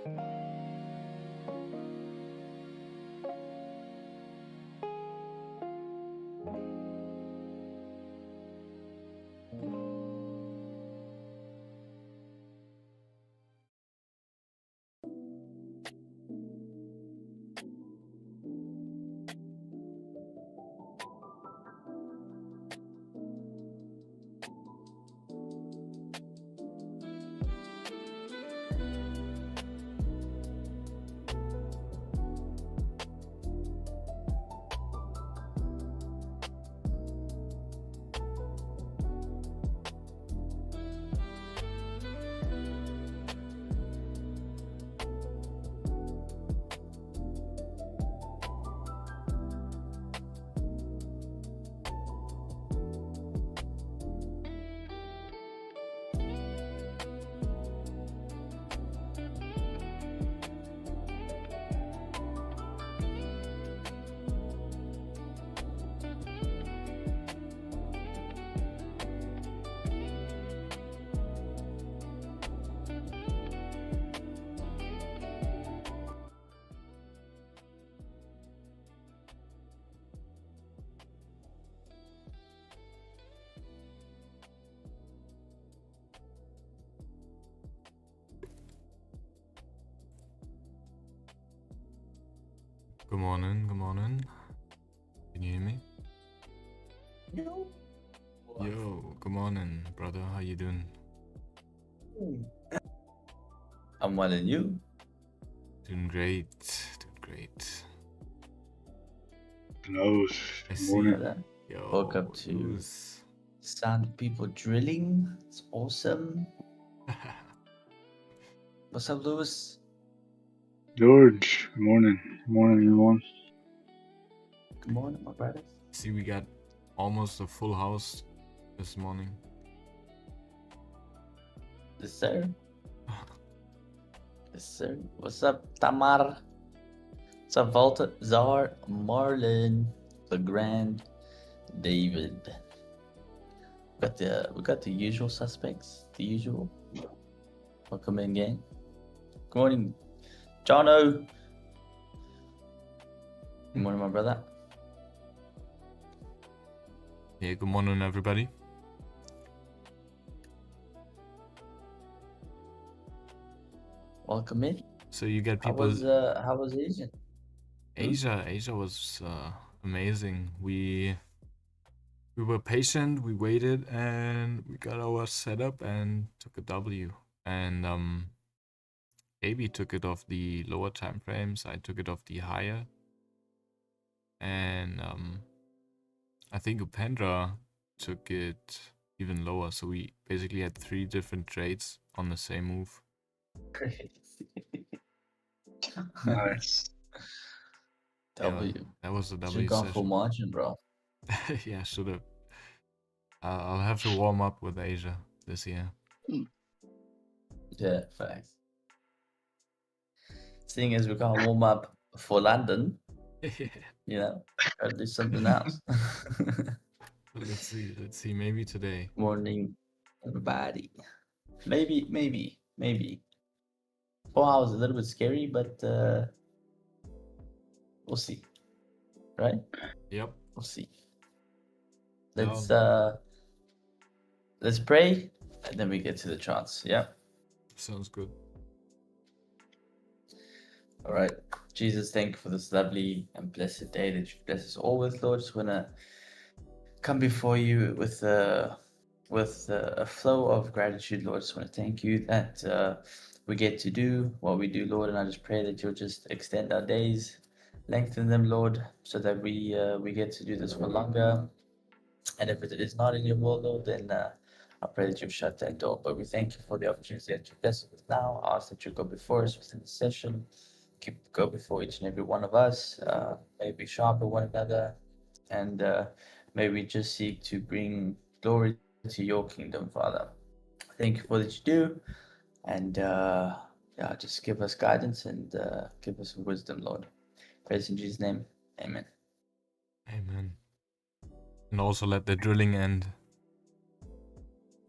Good morning, good morning. Can you hear me? Yo. Yo, good morning, brother. How you doing? I'm well, and you? Doing great, doing great. Hello, I good see. morning. Yo, Woke up to Luz. sound people drilling. It's awesome. What's up, Lewis? George, good morning. Good morning, everyone. Good morning, my brother. See, we got almost a full house this morning. Yes, sir. Yes, sir. What's up, Tamar? What's up, Walter? Czar, Marlon, the Grand, David. We got the usual suspects. The usual. Welcome in, gang. Good morning, Jono. Good morning, my brother. Yeah, good morning, everybody. Welcome in. So you get How people. was Asia? Asia was amazing. We were patient. We waited, and we got our setup and took a W. And AB took it off the lower time frames. I took it off the higher. And I think Upendra took it even lower. So we basically had 3 different trades on the same move. Crazy. Nice. W. Yeah, that was a W Should gone full session. margin, bro. Yeah, should have. I'll have to warm up with Asia this year. Yeah, facts. Seeing as we can't warm up for London, you know, gotta do something else. Let's see. Maybe today. Morning, everybody. Maybe. 4 hours is a little bit scary, but we'll see. Right? Yep. We'll see. Let's pray and then we get to the charts. Yeah. Sounds good. All right. Jesus, thank you for this lovely and blessed day that you bless us all with, Lord. Just wanna come before you with a flow of gratitude, Lord. Just want to thank you that we get to do what we do, Lord. And I just pray that you'll just extend our days, lengthen them, Lord, so that we get to do this for longer. And if it is not in your will, Lord, then I pray that you've shut that door. But we thank you for the opportunity that you bless us with now. I ask that you go before us within the session. Go before each and every one of us. May we sharpen one another, and may we just seek to bring glory to your kingdom, Father. Thank you for that you do, and yeah, just give us guidance and give us wisdom, Lord. Praise in Jesus' name, amen. Amen. And also let the drilling end.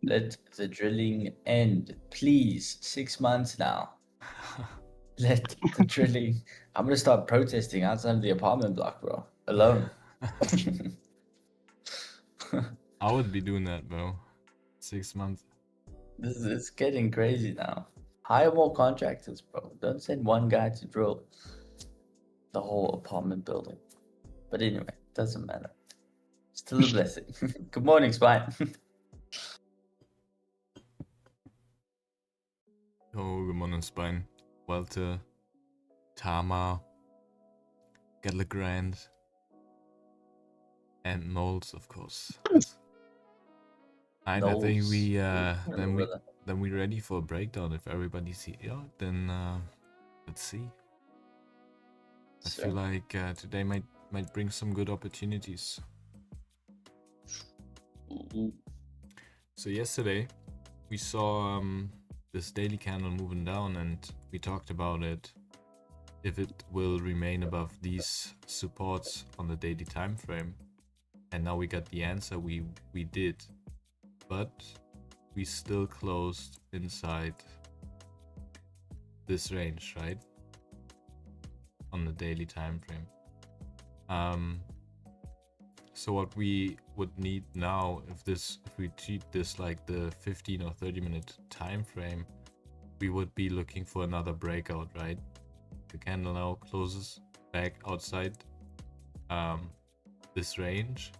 Let the drilling end, please. 6 months now. Let the drilling. I'm gonna start protesting outside of the apartment block, bro. Alone. I would be doing that, bro. 6 months. This is getting crazy now. Hire more contractors, bro. Don't send one guy to drill the whole apartment building. But anyway, doesn't matter. Still a blessing. Good morning, Spine. Oh, good morning, Spine. Walter, Tama, Gallagher, and Knowles, of course. Yes. And I think we then we're ready for a breakdown. If everybody's here, then let's see. I feel like today might bring some good opportunities. So yesterday we saw this daily candle moving down, and we talked about it, if it will remain above these supports on the daily time frame. And now we got the answer. We did, but we still closed inside this range, right, on the daily time frame. So what we would need now, if we treat this like the 15 or 30 minute time frame, we would be looking for another breakout, right? The candle now closes back outside this range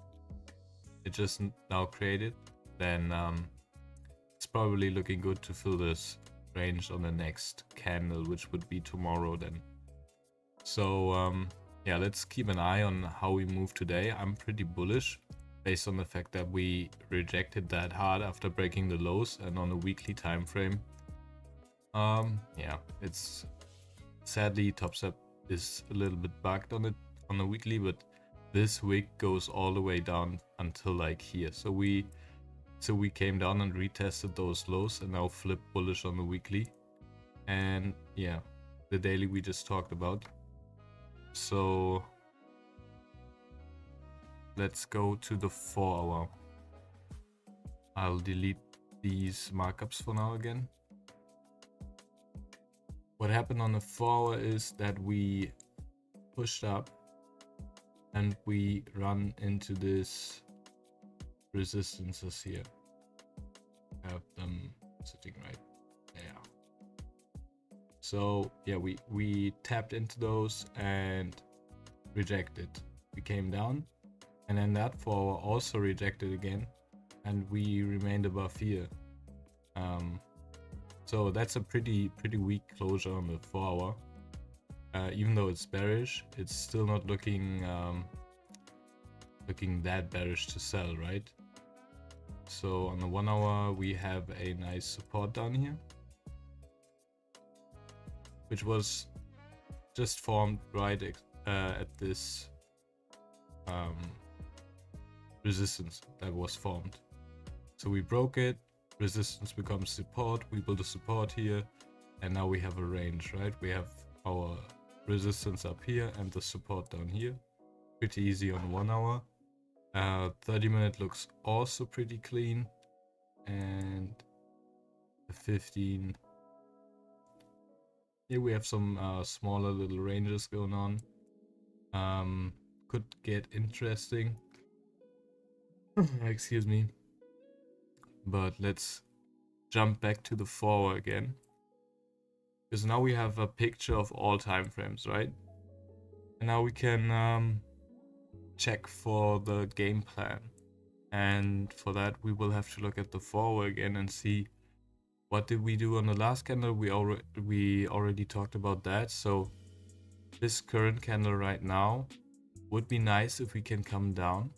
it just now created, then it's probably looking good to fill this range on the next candle, which would be tomorrow then. So yeah, let's keep an eye on how we move today. I'm pretty bullish based on the fact that we rejected that hard after breaking the lows, and on a weekly time frame, yeah, it's sadly Topstep is a little bit bugged on it on the weekly, but this wick goes all the way down until like here. So we came down and retested those lows and now flipped bullish on the weekly. And yeah, the daily we just talked about. So let's go to the 4 hour. I'll delete these markups for now again. What happened on the 4 hour is that we pushed up and we run into this resistances here. I have them sitting right there. So yeah, we tapped into those and rejected. We came down, and then that 4 hour also rejected again, and we remained above here. So that's a pretty weak closure on the 4 hour. Even though it's bearish, it's still not looking that bearish to sell, right? So on the 1 hour we have a nice support down here, which was just formed right at this resistance that was formed. So we broke it, resistance becomes support, we build a support here, and now we have a range, right? We have our resistance up here and the support down here. Pretty easy on 1 hour. 30 minute looks also pretty clean, and the 15. Here we have some smaller little ranges going on. Could get interesting. Excuse me. But let's jump back to the 4 hour again, because now we have a picture of all time frames, right? And now we can check for the game plan, and for that we will have to look at the 4 hour again and see what did we do on the last candle. We already talked about that. So this current candle right now would be nice if we can come down.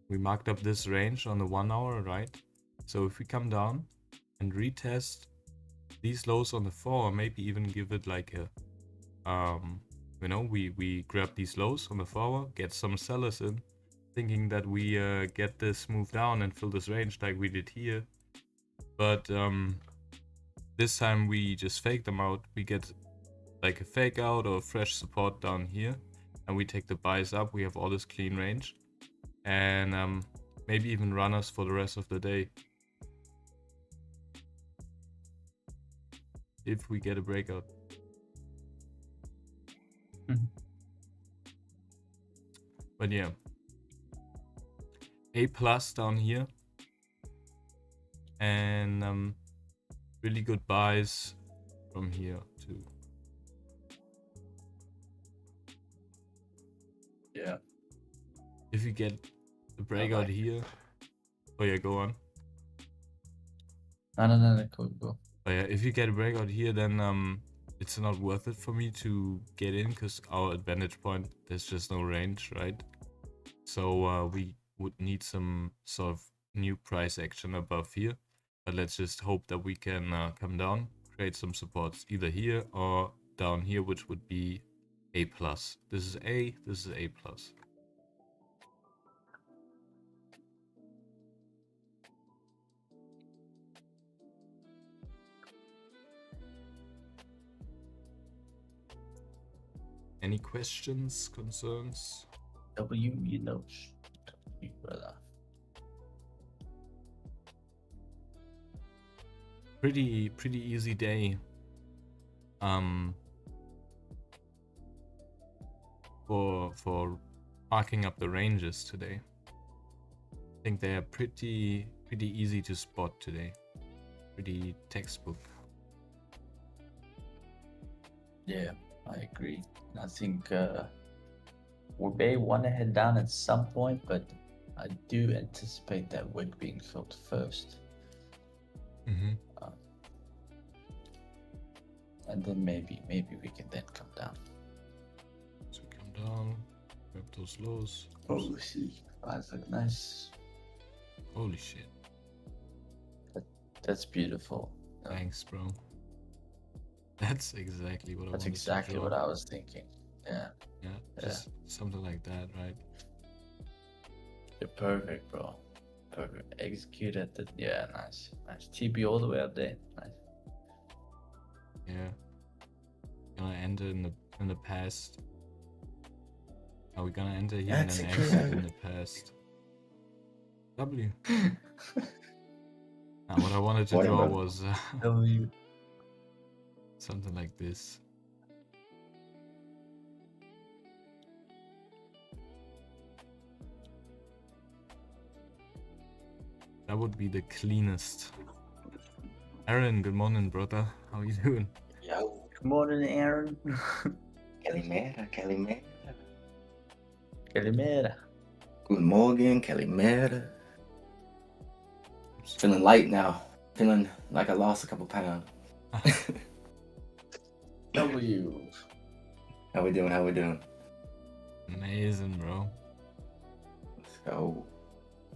We marked up this range on the 1 hour, right? So if we come down and retest these lows on the 4 hour, maybe even give it like a you know, we grab these lows on the 4 hour, get some sellers in, thinking that we get this move down and fill this range like we did here. But this time we just fake them out. We get like a fake out or fresh support down here, and we take the buys up. We have all this clean range, and maybe even runners for the rest of the day if we get a breakout. But yeah, A plus down here, and really good buys from here too. Yeah. If you get the breakout here, oh yeah, go on. No, go. Oh yeah, if you get a breakout here, then it's not worth it for me to get in because our advantage point, there's just no range, right? So we would need some sort of new price action above here. But let's just hope that we can come down, create some supports either here or down here, which would be A plus. This is A, this is A plus. Any questions, concerns? W, you know, W, brother. Pretty easy day. For marking up the ranges today. I think they are pretty easy to spot today. Pretty textbook. Yeah, I agree. I think we may want to head down at some point, but I do anticipate that wick being filled first. Mm-hmm. And then maybe we can then come down. So come down, grab those lows. Oh, see, eyes look nice. Holy shit. That's beautiful. Thanks, bro. That's exactly what I wanted That's exactly to draw. what I was thinking. Yeah. Yeah, just something like that, right? You're perfect, bro. Perfect. Executed it. Yeah, nice. TP all the way up there. Nice. Yeah. Gonna enter in the past. Are we gonna enter here and then exit in the past? W. Now, what I wanted to draw was W. something like this. That would be the cleanest. Aaron, good morning, brother. How you doing? Yo, Good morning, Aaron. Calimera. Calimera. Good morning, Calimera. Feeling light now. Feeling like I lost a couple pounds. W. How we doing? Amazing, bro. Let's go.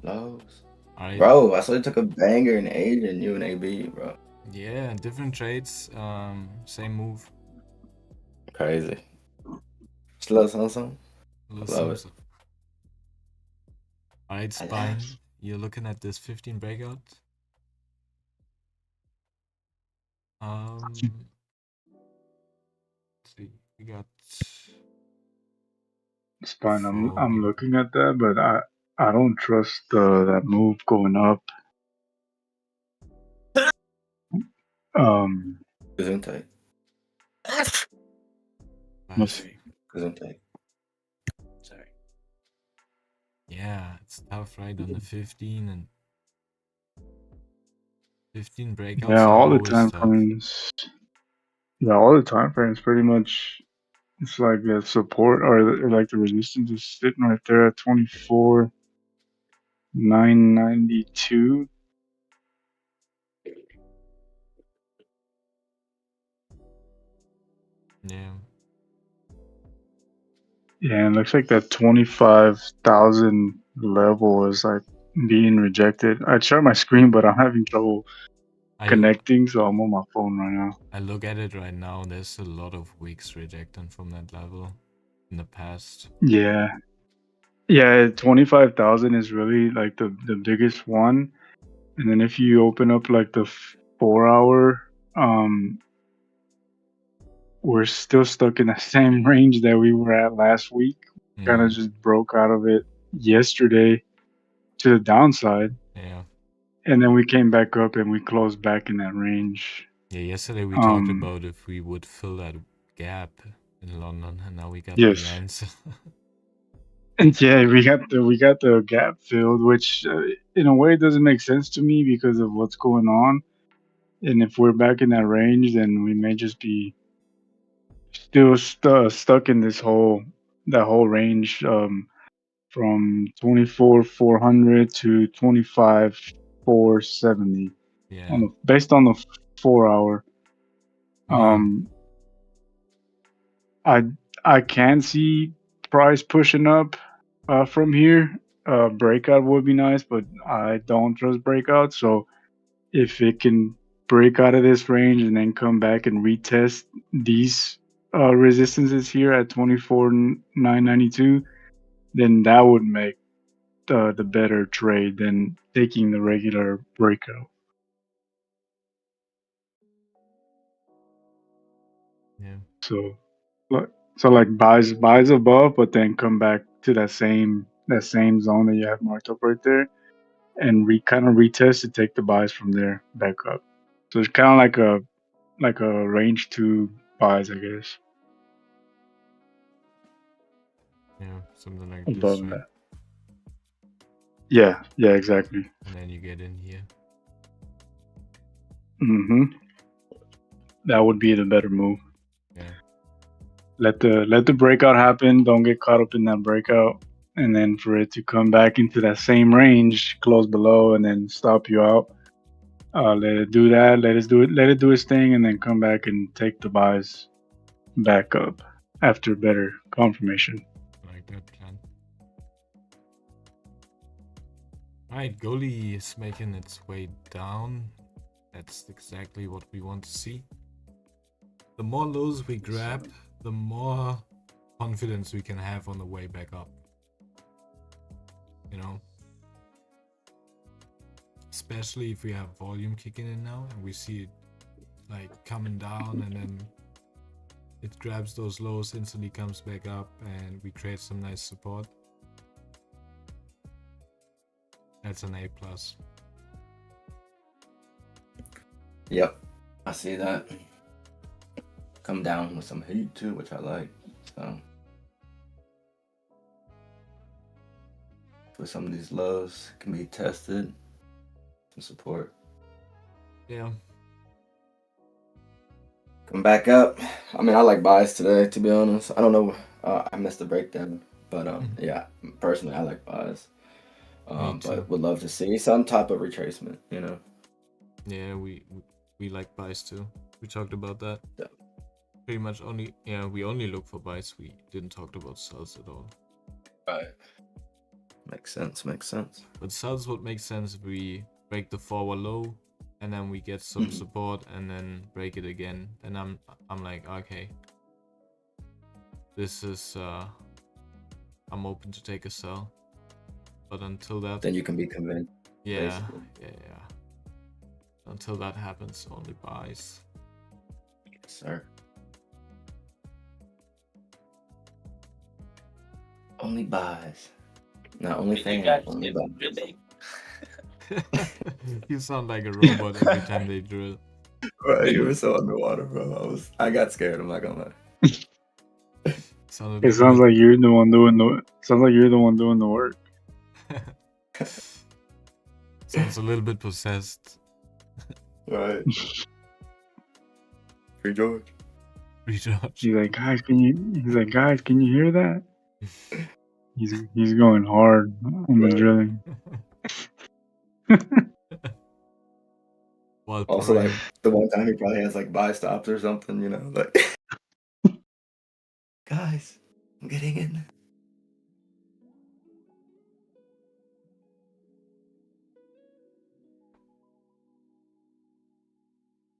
Lows. Alright. Bro, I saw you took a banger in Asia and UNAB, bro. Yeah, different trades, same move. Crazy. Just a little something. Love it. Alright, Spine, you're looking at this 15 breakout. Let's see, we got Spine. I'm looking at that, but I don't trust that move going up. Gesundheit. Sorry. Yeah, it's tough, right? On the 15 and 15 breakouts. Yeah, all the time tough. frames. Yeah, all the time frames pretty much. It's like the support or like the resistance is sitting right there at 24,992. Yeah. Yeah, and it looks like that 25,000 level is like being rejected. I share my screen, but I'm having trouble connecting, so I'm on my phone right now. I look at it right now. There's a lot of wicks rejecting from that level in the past. Yeah, 25,000 is really like the biggest one, and then if you open up like the 4-hour, we're still stuck in the same range that we were at last week. Kind of just broke out of it yesterday to the downside. Yeah. And then we came back up and we closed back in that range. Yeah, yesterday we talked about if we would fill that gap in London, and now we got the answer. And yeah, we got the gap filled, which in a way doesn't make sense to me because of what's going on. And if we're back in that range, then we may just be still stuck in that whole range from 24,400 to 25,470 Yeah. based on the 4 hour. Yeah. Um, I I can see price pushing up from here. Breakout would be nice, but I don't trust breakout. So if it can break out of this range and then come back and retest these resistances here at 24,992, then that would make the better trade than taking the regular breakout. Yeah. So, like- so like buys above, but then come back to that same zone that you have marked up right there, and kind of retest to take the buys from there back up. So it's kind of like a range two buys, I guess, Yeah. Something like this, above right? that. Yeah, exactly. And then you get in here. hmm That would be the better move. Yeah. Let the breakout happen. Don't get caught up in that breakout, and then for it to come back into that same range, close below, and then stop you out. Let it do that. Let it do its thing, and then come back and take the buys back up after better confirmation. I like that plan. Alright, goalie is making its way down. That's exactly what we want to see. The more lows we grab, the more confidence we can have on the way back up. You know? Especially if we have volume kicking in now and we see it like coming down and then it grabs those lows, instantly comes back up, and we create some nice support. That's an A+. Yep, I see that. Come down with some heat too, which I like. So with some of these lows can be tested, some support. Yeah. Come back up. I mean, I like buys today, to be honest. I don't know. I missed the breakdown, but yeah, personally, I like buys. Me too. But would love to see some type of retracement. You know. Yeah, we like buys too. We talked about that. Yeah. Pretty much we only look for buys. We didn't talk about sells at all. Right. Makes sense. But sells would make sense if we break the forward low and then we get some support and then break it again. Then I'm like, okay, this is I'm open to take a sell. But until that, Then you can be convinced. yeah. basically. Yeah. Until that happens, only buys. Yes, sir. Only buys. Not only thing. Only buys. You sound like a robot every time they drill. Right, you were so underwater, bro. I got scared. I'm not gonna lie. Sounded It a sounds little like you're the one doing the. Sounds like you're the one doing the work. bit, sounds a little bit possessed. Right. Free George. Recharge. He's like, guys, can you hear that? He's going hard on the Right. drilling. While Also, like praying. the one time he probably has like buy stops or something, you know, like guys, I'm getting in.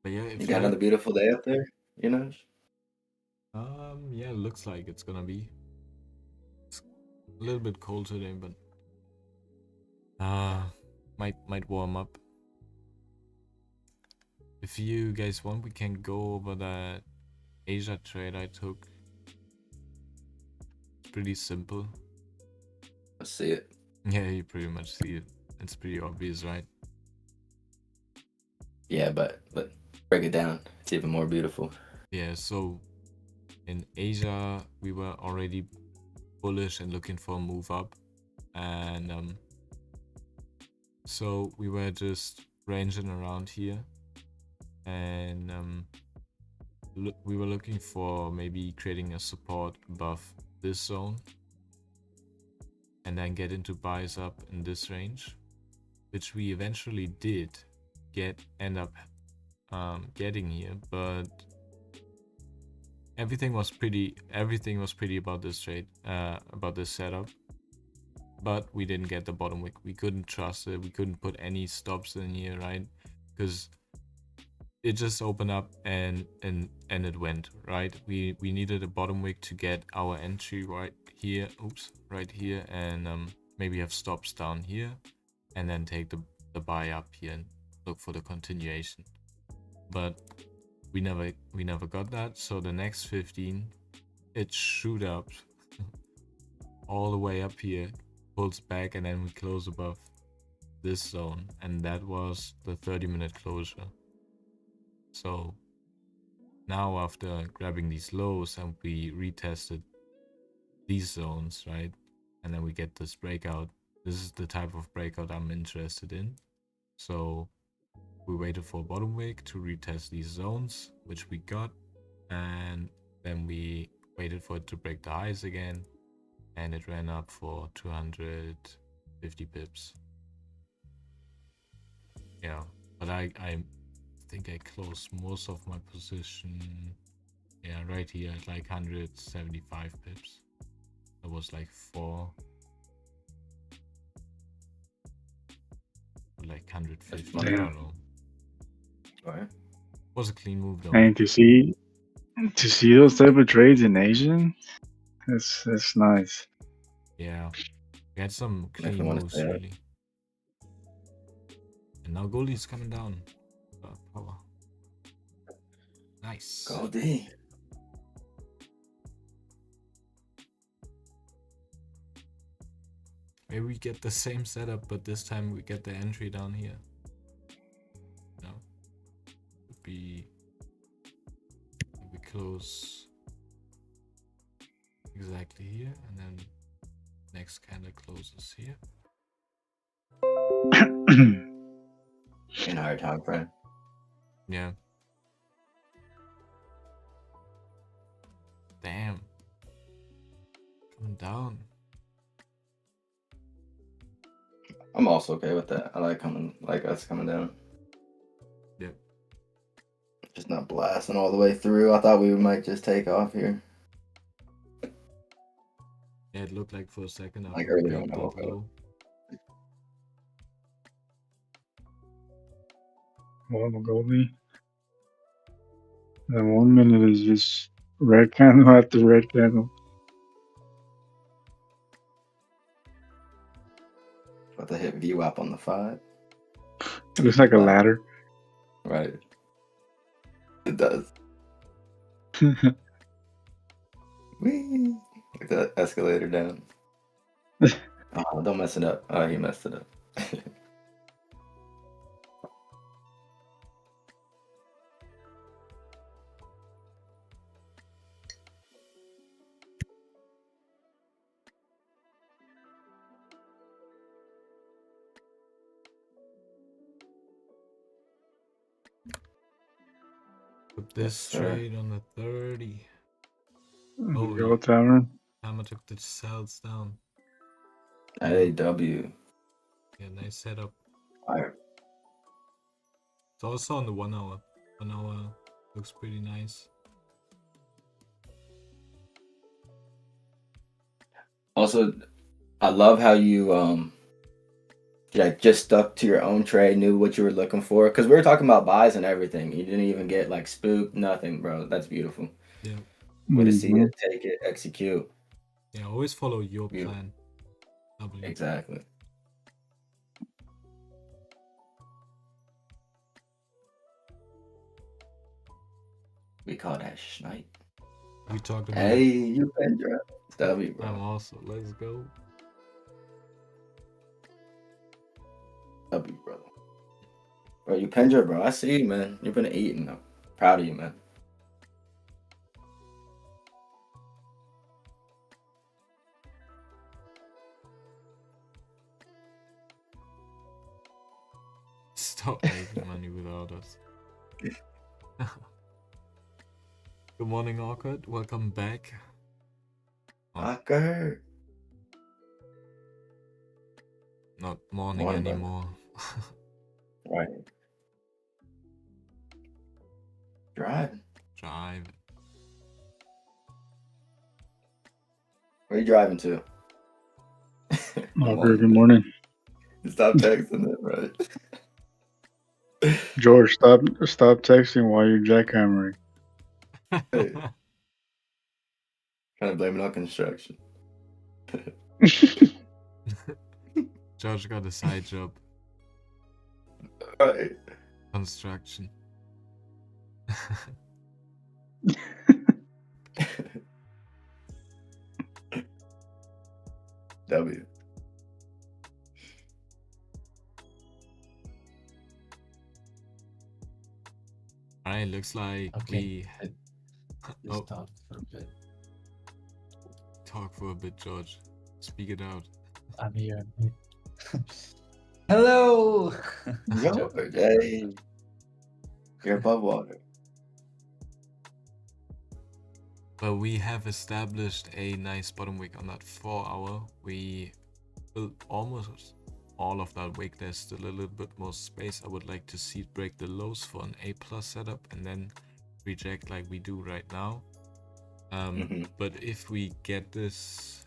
But yeah, You if you got another like, beautiful day up there, you know? yeah, looks like it's gonna be. It's a little bit cold today, but might warm up. If you guys want, we can go over that Asia trade I took. It's pretty simple. Let's see it. Yeah, you pretty much see it. It's pretty obvious, right? Yeah, but break it down. It's even more beautiful. Yeah, so in Asia we were already bullish and looking for a move up, and so we were just ranging around here, and we were looking for maybe creating a support above this zone, and then get into buys up in this range, which we eventually did end up getting here, but everything was pretty about this trade, about this setup, but we didn't get the bottom wick. We couldn't trust it. We couldn't put any stops in here, right? Because it just opened up and it went, right? We needed a bottom wick to get our entry right here, right here, and maybe have stops down here, and then take the buy up here and look for the continuation. But we never got that. So the next 15, it shoot up all the way up here, pulls back, and then we close above this zone, and that was the 30-minute closure. So now, after grabbing these lows and we retested these zones, right, and then we get this breakout, this is the type of breakout I'm interested in. So we waited for a bottom wick to retest these zones, which we got, and then we waited for it to break the highs again, and it ran up for 250 pips. Yeah, but I think I closed most of my position, yeah, right here at like 175 pips. That was like 4, or like 150, I don't know. Right. Was a clean move though. And to see those type of trades in Asian, that's nice. Yeah, we had some clean Definitely wanna moves say that. really. And now Goldie's coming down. Power. Nice. Goldie. Maybe we get the same setup, but this time we get the entry down here. No. Would be we close exactly here, and then next candle closes here. In higher time frame. Yeah. Damn. Coming down. I'm also okay with that. I like us coming down. Yep. Just not blasting all the way through. I thought we might just take off here. Yeah, it looked like for a second after Like we earlier broke when I that woke up. low. Well, Goldie. Then 1 minute is just red candle after red candle. About to hit VWAP on the 5. It looks like a Wow. ladder. Right. It does. Whee! Like that escalator down. Oh, don't mess it up. Oh, he messed it up. Put this sir. trade on the 30. Oh, Go Tavern. Hammer took the cells down. AW. Yeah, nice setup. Fire. It's also on the 1 hour. 1 hour looks pretty nice. Also, I love how you just stuck to your own trade, knew what you were looking for. Because we were talking about buys and everything. You didn't even get like spooked, nothing, bro. That's beautiful. Yeah. Way to see it, take it, execute. Yeah, always follow your Beautiful. plan. W. Exactly. We call that schnipe. We talked about Hey, it. you Pendra. W, I'm bro. also. Let's go. W, brother. Bro, you Pendra, bro. I see you, man. You've been eating. I'm proud of you, man. Stop making money without us. Good morning, Awkward. Welcome back. Awkward. Not morning Morning, brother. anymore. Right. Driving. Drive. Where you driving to? Good morning. Stop texting it, right? George, stop texting while you're jackhammering. Hey. Trying to blame it on construction. George got a side job. Right. Construction. W. Alright, looks like Okay. we Just talk for a bit. talk for a bit, George. Speak it out. I'm here. Hello. George, hey. You're above water. Well, we have established a nice bottom wick on that 4 hour. We built almost all of that wick. There's still a little bit more space. I would like to see it break the lows for an A+ setup and then reject like we do right now. But if we get this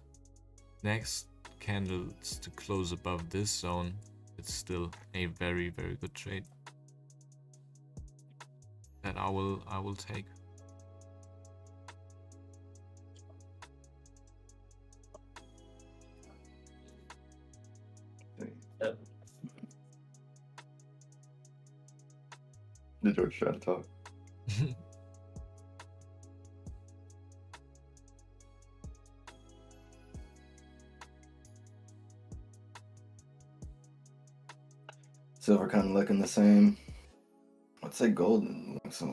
next candles to close above this zone, it's still a very, very good trade that I will take. Did George try to talk? Silver kind of looking the same. I'd say gold looks a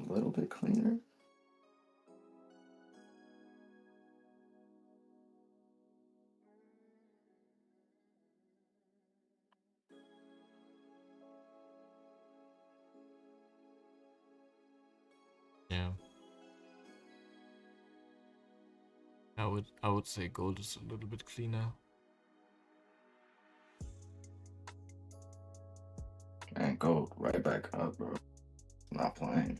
little bit cleaner. Yeah. I would say gold is a little bit cleaner. And gold right back up, bro. Not playing.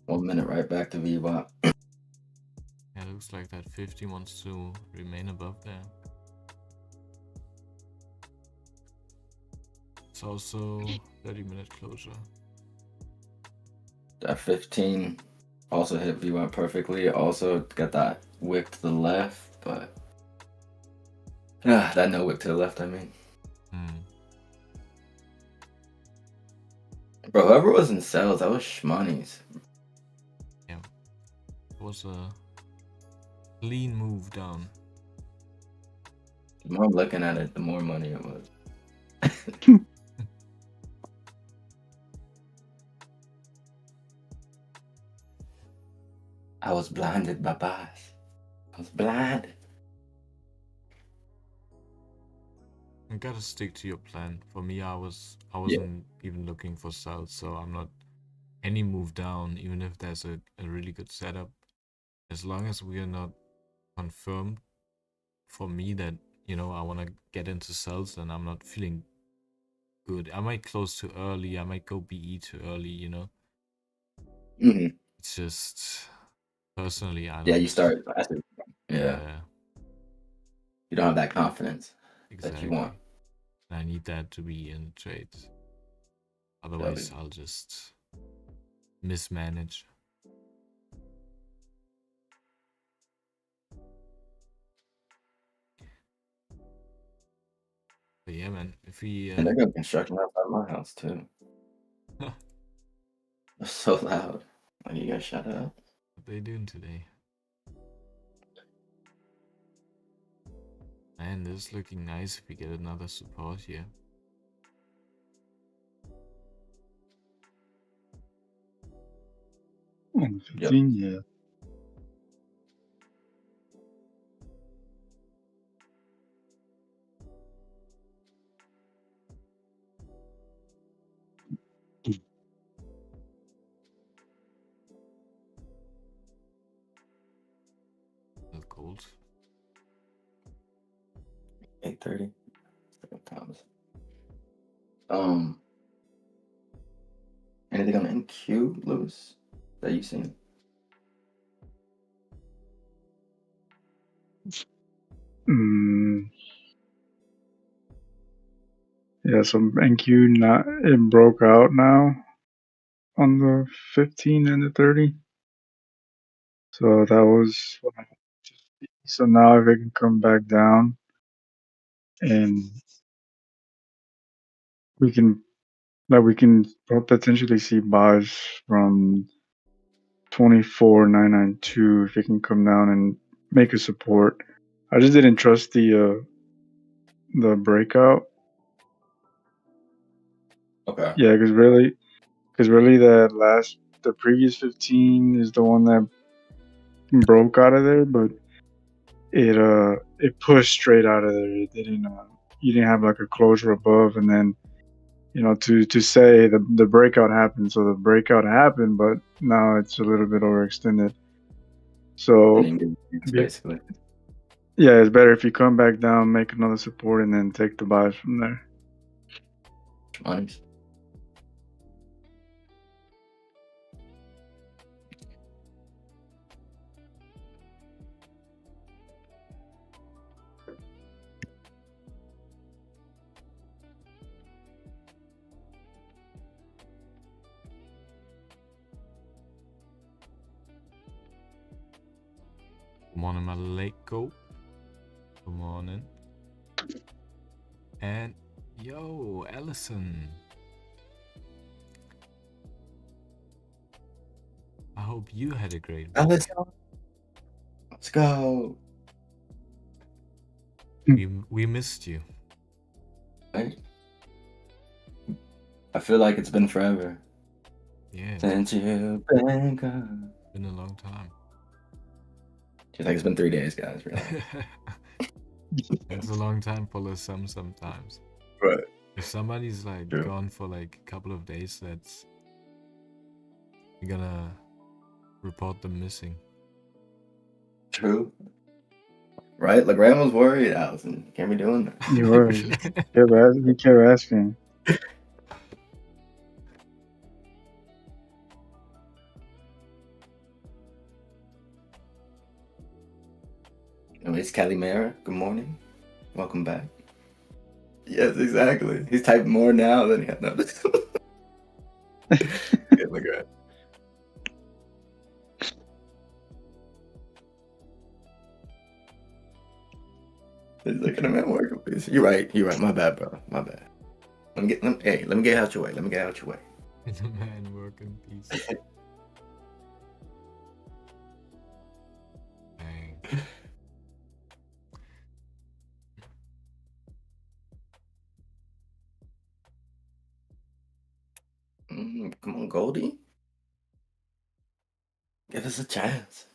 1 minute right back to VWAP. Yeah, looks like that 50 wants to remain above there. It's also 30-minute closure. That 15 also hit VWAP perfectly. Also got that wick to the left, but that no wick to the left, I mean. Bro, whoever was in sales, that was shmoney's. Yeah. It was a clean move down. The more I'm looking at it, the more money it was. I was blinded by buys. I was blinded. You gotta stick to your plan. For me, I wasn't even looking for sells, so I'm not any move down, even if there's a really good setup. As long as we are not confirmed for me that, you know, I wanna get into sells and I'm not feeling good. I might close too early, I might go BE too early, you know. It's just personally I don't. Yeah, you start. Yeah. You don't have that confidence that you want. I need that to be in trade. Otherwise, I'll just mismanage. But yeah, man, if we... And they're going to construction outside my house, too. It's so loud. Like, you guys shut up. What are they doing today? Man, this is looking nice if we get another support here. On 15, yeah. Anything on the NQ, Lewis, that you've seen? Yeah, so NQ it broke out now on the 15 and the 30. So that was what I just see. So now if it can come back down and we can potentially see buys from 24,992 if it can come down and make a support. I just didn't trust the breakout. Okay. Yeah, because really the previous 15 is the one that broke out of there, but it pushed straight out of there. It didn't you didn't have like a closure above, and then to say the breakout happened. So the breakout happened, but now it's a little bit overextended. So Basically. yeah, it's better if you come back down, make another support, and then take the buys from there. Nice. Good morning, my Maleko. Good morning. And yo, Allison. I hope you had a great week. Allison, let's go. We missed you. Right? I feel like it's been forever. Yeah. Since you've been gone. Been a long time. She's like, it's been 3 days, guys. Really. It's a long time for sometimes. Right. If somebody's like gone for like a couple of days, you're gonna report them missing. True. Right? Like Ram was worried, Allison. Can't be doing that. You were. He kept asking. Anyways, Calimera, good morning. Welcome back. Yes, exactly. He's typing more now than he had noticed. Yeah, look at it. He's like, can a man work a piece? You're right. My bad, bro. My bad. Let me get out your way. The man work in peace. Dang. Come on, Goldie. Give us a chance.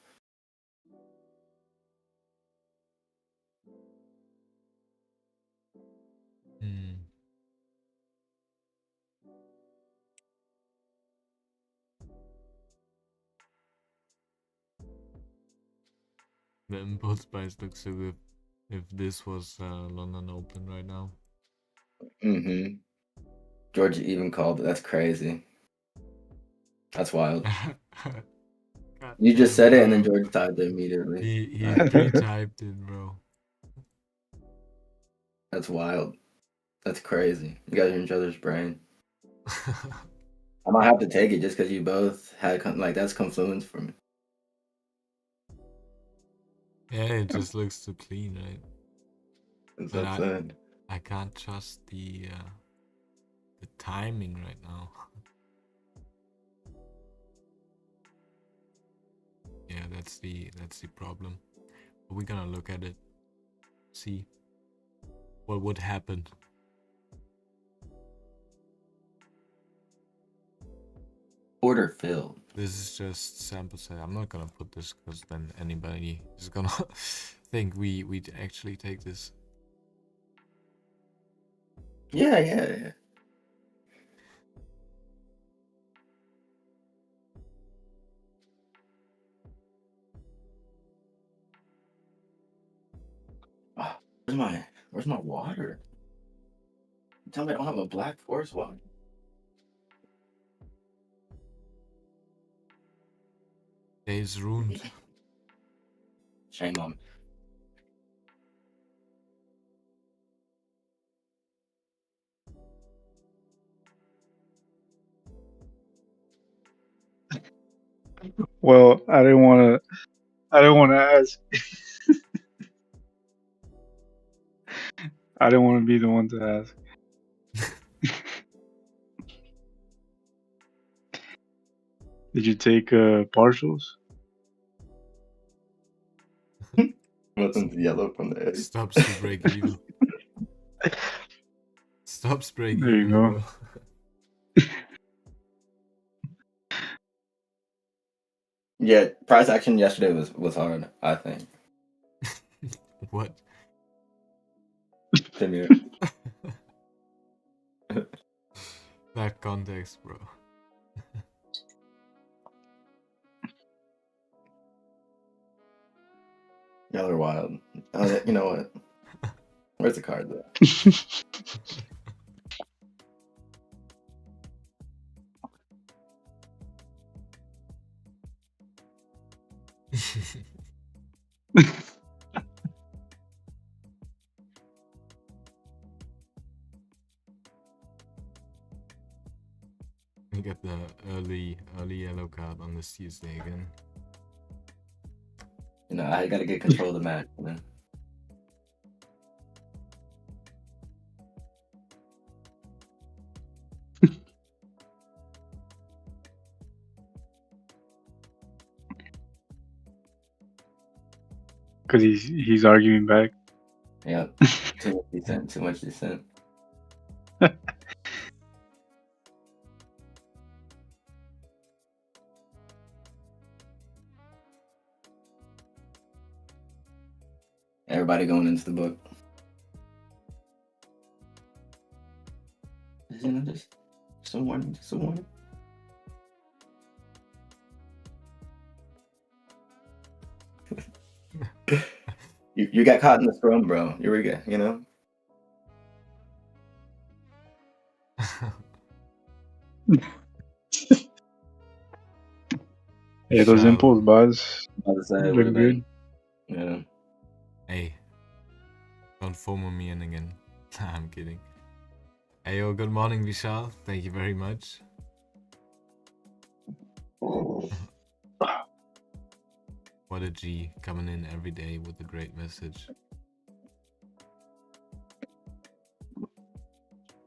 The impulse buys look so good. If this was London Open right now. Georgia even called it. That's crazy. That's wild. You just said it, and then George typed it immediately. He pre-typed it, bro. That's wild. That's crazy. You guys are in each other's brain. I might have to take it just because you both had that's confluence for me. Yeah, it just looks too clean, right? That's But absurd. I can't trust the timing right now. Yeah, that's the problem. But we're gonna look at it, see what would happen. Order filled. This is just sample set. I'm not gonna put this because then anybody is gonna think we actually take this. Yeah. Oh, where's my water? Tell me I don't have a black force watch. Days ruined. Shame on me. Well, I didn't want to ask. I didn't want to be the one to ask. Did you take partials? Nothing's yellow from the edge. Stops to break even. Stops break There you even, go. bro. Yeah, price action yesterday was hard, I think. What? Premier. That context, bro. Y'all are wild. You know what? Where's the card though? We got the early yellow card on this Tuesday again. You know, I gotta get control of the match, man. Because he's arguing back. Yeah. Too much dissent, too much dissent. Everybody going into the book. You know, just a warning, just a warning. You got caught in the scrum, bro. You were good, you know? Hey, those Shall- impulse buys Other side look would've good. been- Yeah. Hey, don't FOMO me in again. I'm kidding. Hey, yo, good morning, Vishal. Thank you very much. What a G, coming in every day with a great message.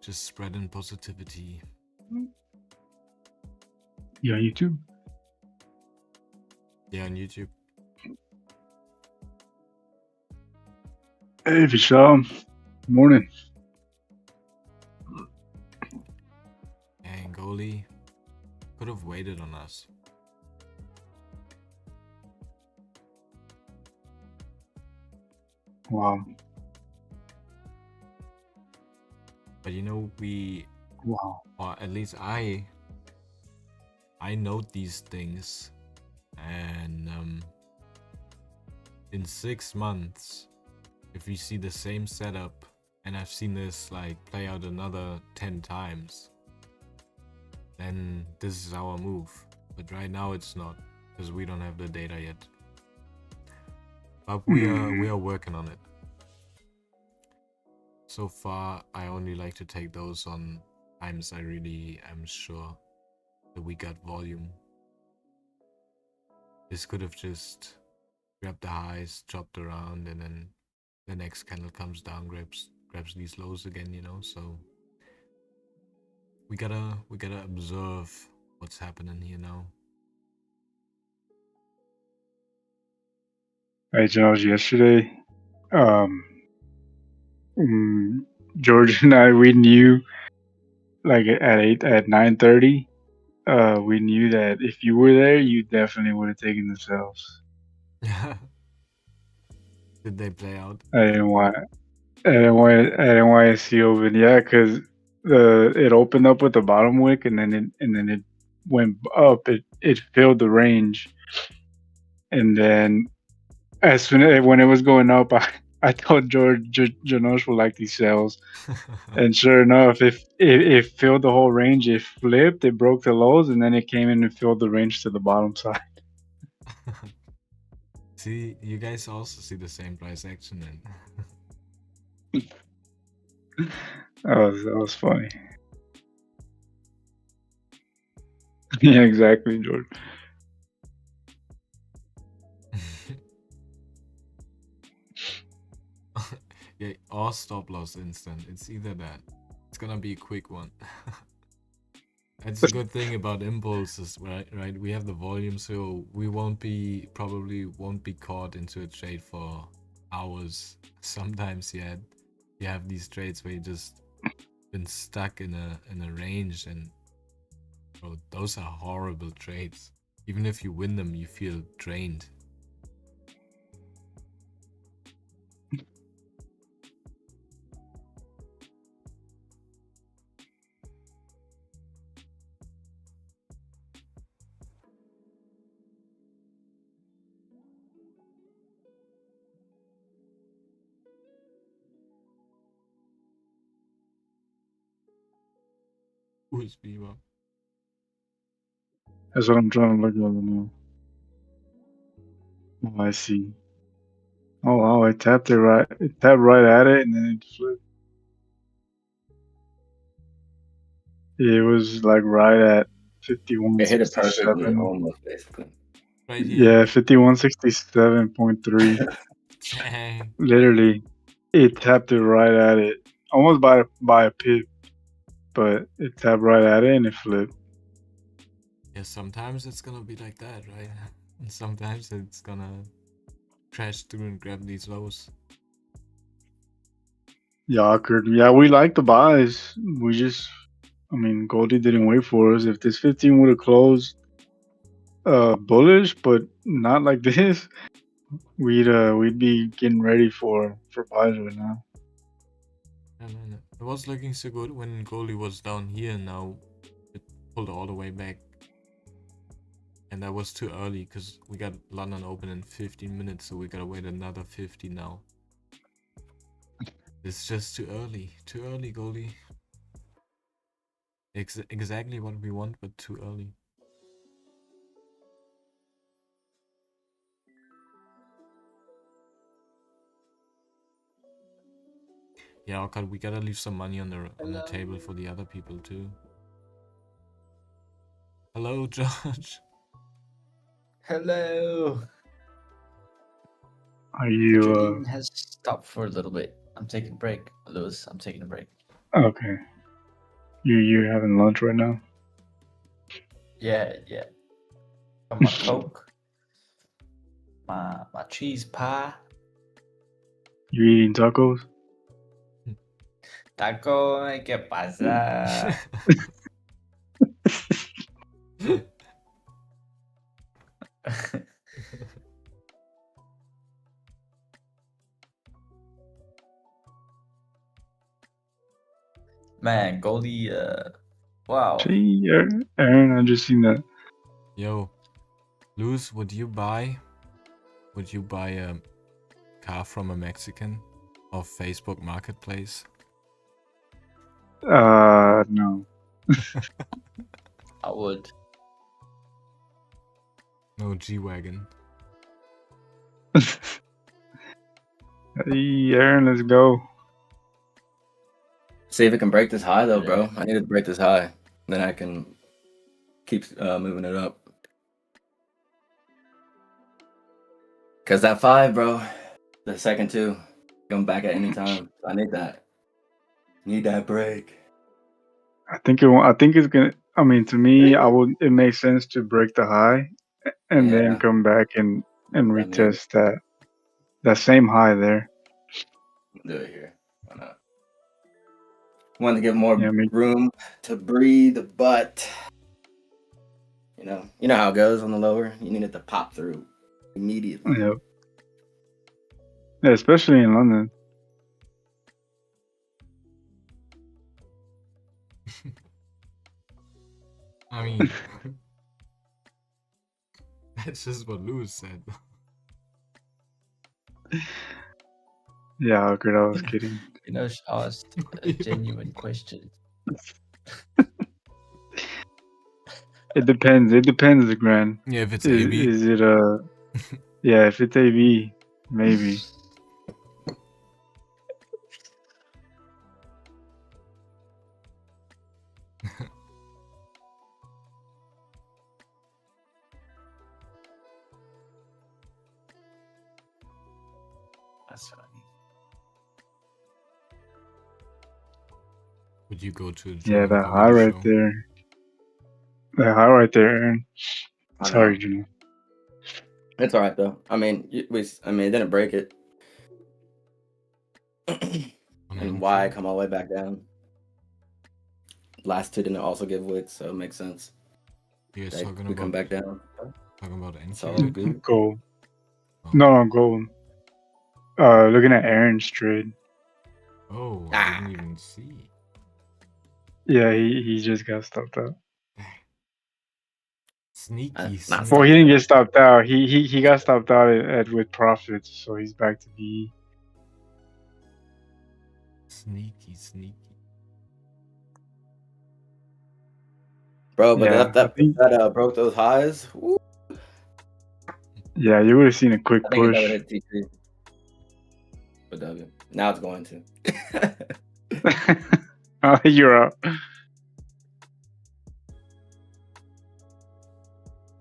Just spreading positivity. Yeah, YouTube. Yeah, on YouTube. Hey, Vishal. Morning. And goalie could have waited on us. Wow. But you know, we, Wow. or at least I note these things, and in 6 months, if we see the same setup, and I've seen this like play out another 10 times, then this is our move. But right now it's not, because we don't have the data yet. But we are working on it. So far, I only like to take those on times I really am sure that we got volume. This could have just grabbed the highs, chopped around, and then the next candle comes down, grabs these lows again, you know. So we gotta observe what's happening here now. Hey, Josh, yesterday, George and I, we knew, like at 9:30, we knew that if you were there, you definitely would have taken the sales. Did they play out? I didn't want to see open, yeah, because it opened up with the bottom wick, and then it went up. It filled the range, and then as soon as when it was going up, I thought Janosh would like these sales, and sure enough, if it filled the whole range, it flipped, it broke the lows, and then it came in and filled the range to the bottom side. See, you guys also see the same price action then. That was funny. Yeah, exactly, George. Yeah, or stop loss instant. It's either that. It's gonna be a quick one. That's the good thing about impulses, right? Right, we have the volume, so we probably won't be caught into a trade for hours. Sometimes you have these trades where you just been stuck in a range, and bro, those are horrible trades. Even if you win them, you feel drained. Who is Beaver? That's what I'm trying to look at now. Oh, I see. Oh wow, it tapped right at it, and then it flipped. It was like right at It hit it perfectly, 51.67. almost basically. Right here. Yeah, 51.67.3. Dang. Literally, it tapped it right at it, almost by a pip, but it tapped right at it and it flipped. Yeah, sometimes it's gonna be like that, right? And sometimes it's gonna crash through and grab these lows. Yeah, Kurt. Yeah, we like the buys. I mean, Goldie didn't wait for us. If this 15 would have closed bullish, but not like this, we'd be getting ready for buys right now. And it was looking so good when Goldie was down here. Now it pulled all the way back. And that was too early because we got London open in 15 minutes, so we gotta wait another 50 now. It's just too early. Too early, Goldie. Exactly what we want, but too early. Yeah, okay, we gotta leave some money on the table for the other people too. Hello, George. Hello. Are The you trading has stopped for a little bit. I'm taking a break, Lewis. I'm taking a break. okay? You're having lunch right now? Yeah. Got my Coke, my cheese pie, You eating tacos? taco, ¿qué pasa? Man, Goldie, wow. Gee, Aaron, I just seen that. Yo, Luz, would you buy a car from a Mexican off Facebook Marketplace? No. I would. No G-Wagon. Hey, Aaron, let's go. See if it can break this high though, bro. I need it to break this high. Then I can keep moving it up. Cause that 5, bro, the second 2, come back at any time. I need that. Need that break. I think it's gonna. I mean, to me, it makes sense to break the high and then Yeah. come back and That's what I need. retest that same high there. Do it here. Why not? Want to give more Yeah, room to breathe, but you know how it goes on the lower. You need it to pop through immediately. yeah. Yeah, especially in London. I mean, that's just what Lewis said. Yeah, okay, I was kidding. You know, she asked a genuine question. It depends. It depends, Gran. Yeah, if it's AB. Is it yeah, if it's AB, maybe. That's funny. Would you go to a Yeah, German that high comedy right show? there. That high right there, Aaron. I Sorry, know. Juno. It's all right though. I mean, it didn't break it. And why come all the way back down? Last two didn't also give wicks, so it makes sense. You guys talking We come about back down. It's all NQ? good. Gold. Oh. No, gold. Looking at Aaron's trade. Oh, I didn't even see. Yeah, he just got stopped out. Sneaky, not Well, he didn't out. get stopped out. He got stopped out at with profits, so he's back to B. Sneaky. Bro, but Yeah, that broke those highs. Woo. Yeah, you would have seen a quick I think push. that would hit T3. But W. Now it's going to. Oh, you're up.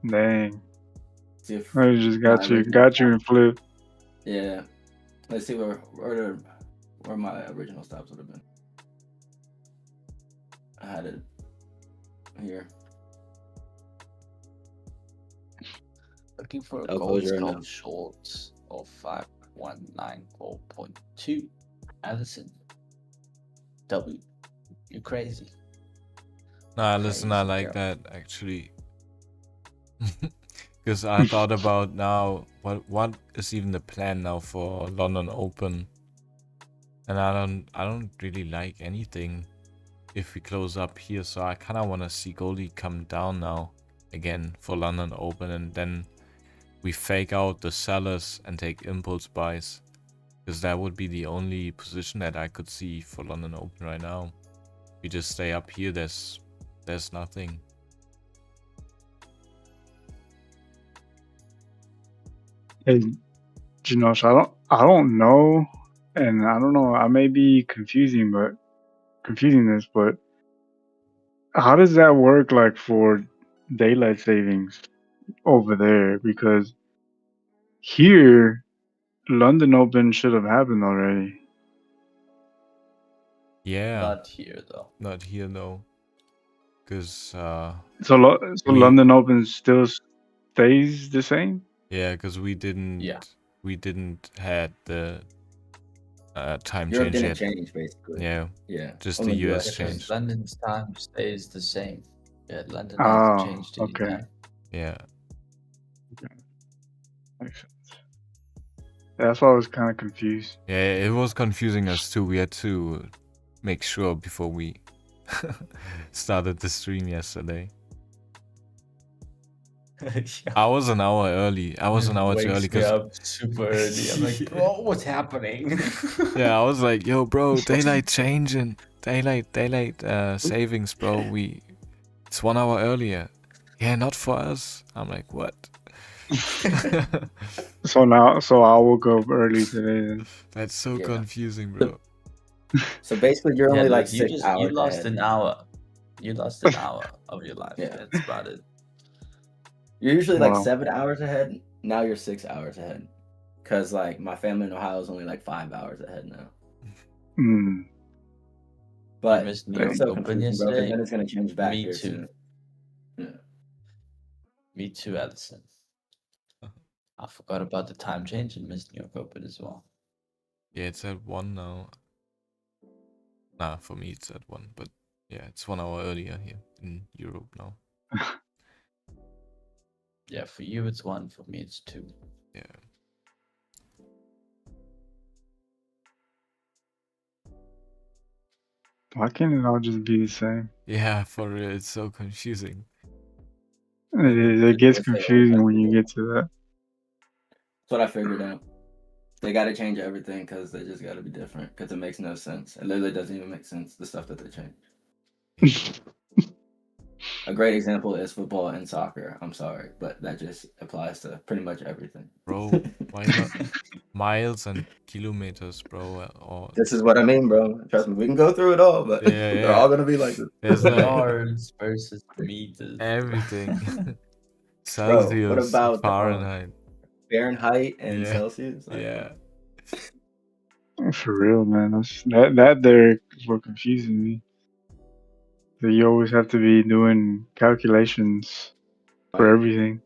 Dang. See if I just got my you original- in flip. Yeah. Let's see where my original stops would have been. I had it here. Looking for a I'll gold close your skull now. short of 5194.2. Allison. W. You crazy. Nah, listen, I Crazy like girl. that actually. Because I thought about now what is even the plan now for London Open, and I don't really like anything if we close up here, so I kind of want to see Goldie come down now again for London Open, and then we fake out the sellers and take impulse buys, because that would be the only position that I could see for London Open right now. We just stay up here, there's nothing. Hey, Janosh, I don't know, and I don't know. I may be confusing this, but how does that work? Like for daylight savings over there, because here London Open should have happened already. Yeah, Not here though. not here though, because So we- London Open still stays the same. yeah, because we didn't had the time Europe change didn't yet. change basically. Yeah, Yeah. just Only the US Because changed. London's time stays the same. Yeah, London Oh, hasn't changed any okay. time. Yeah, Makes sense. That's why I was kind of confused. yeah, it was confusing us too. We had to make sure before we started the stream yesterday. I was an hour early. I was an hour too early because up super early. I'm like, bro, what's happening? yeah, I was like, yo, bro, daylight changing, daylight savings, bro. It's 1 hour earlier. Yeah, not for us. I'm like, what? So I woke up early today. Then. That's so Yeah. confusing, bro. So basically, you're only like 6 you hours lost ahead. an hour. You lost an hour of your life. Yeah. That's about it. You're usually like Wow. 7 hours ahead. Now you're 6 hours ahead. Cause like my family in Ohio is only like 5 hours ahead now. Mm. But missed New York it's so Open confusing, bro. 'Cause yesterday. then it's gonna change back Me here too. soon. Yeah. Me too, Allison. I forgot about the time change and missed New York Open as well. Yeah, it's at 1 now. Nah, for me it's at 1, but yeah, it's 1 hour earlier here in Europe now. Yeah, for you it's 1, for me it's 2. Yeah. Why can't it all just be the same? Yeah, for real, it's so confusing. It gets confusing when you get to that. That's what I figured out. They got to change everything because they just got to be different because it makes no sense. It literally doesn't even make sense, the stuff that they change. A great example is football and soccer. I'm sorry, but that just applies to pretty much everything. Bro, why not miles and kilometers, bro? Or This is what I mean, bro. Trust me, we can go through it all, but Yeah, they're yeah. all gonna be like this. There's like Yards versus meters. everything. Bro, Celsius, what about Fahrenheit. Fahrenheit and Yeah. Celsius? Like, Yeah. For real, man. That there is what confusing me. That you always have to be doing calculations for Right. everything.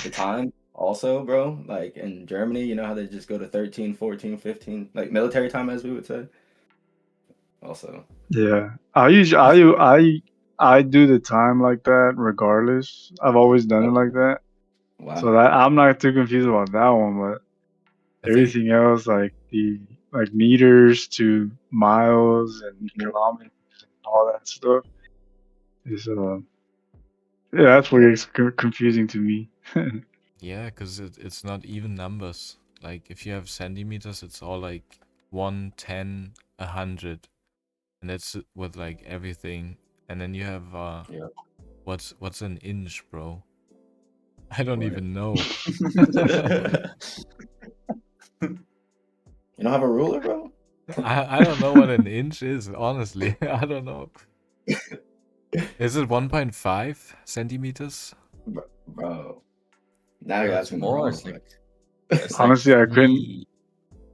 The time also, bro. Like in Germany, you know how they just go to 13, 14, 15, like military time, as we would say. Also, Yeah, I do the time like that regardless. I've always done it like that, wow. so that I'm not too confused about that one. But I think everything else, like meters to miles and kilometers and all that stuff, is yeah, that's where it's confusing to me. yeah, because it's not even numbers. Like if you have centimeters, it's all like 1, 10, 100, and that's with like everything. And then you have Yeah. what's an inch, bro? I don't Right. even know. You don't have a ruler, bro? I don't know what an inch is, honestly. I don't know. Is it 1.5 centimeters? Bro. Now you're No, it's asking the more. wrong It's like question. it's Honestly, like I couldn't. three.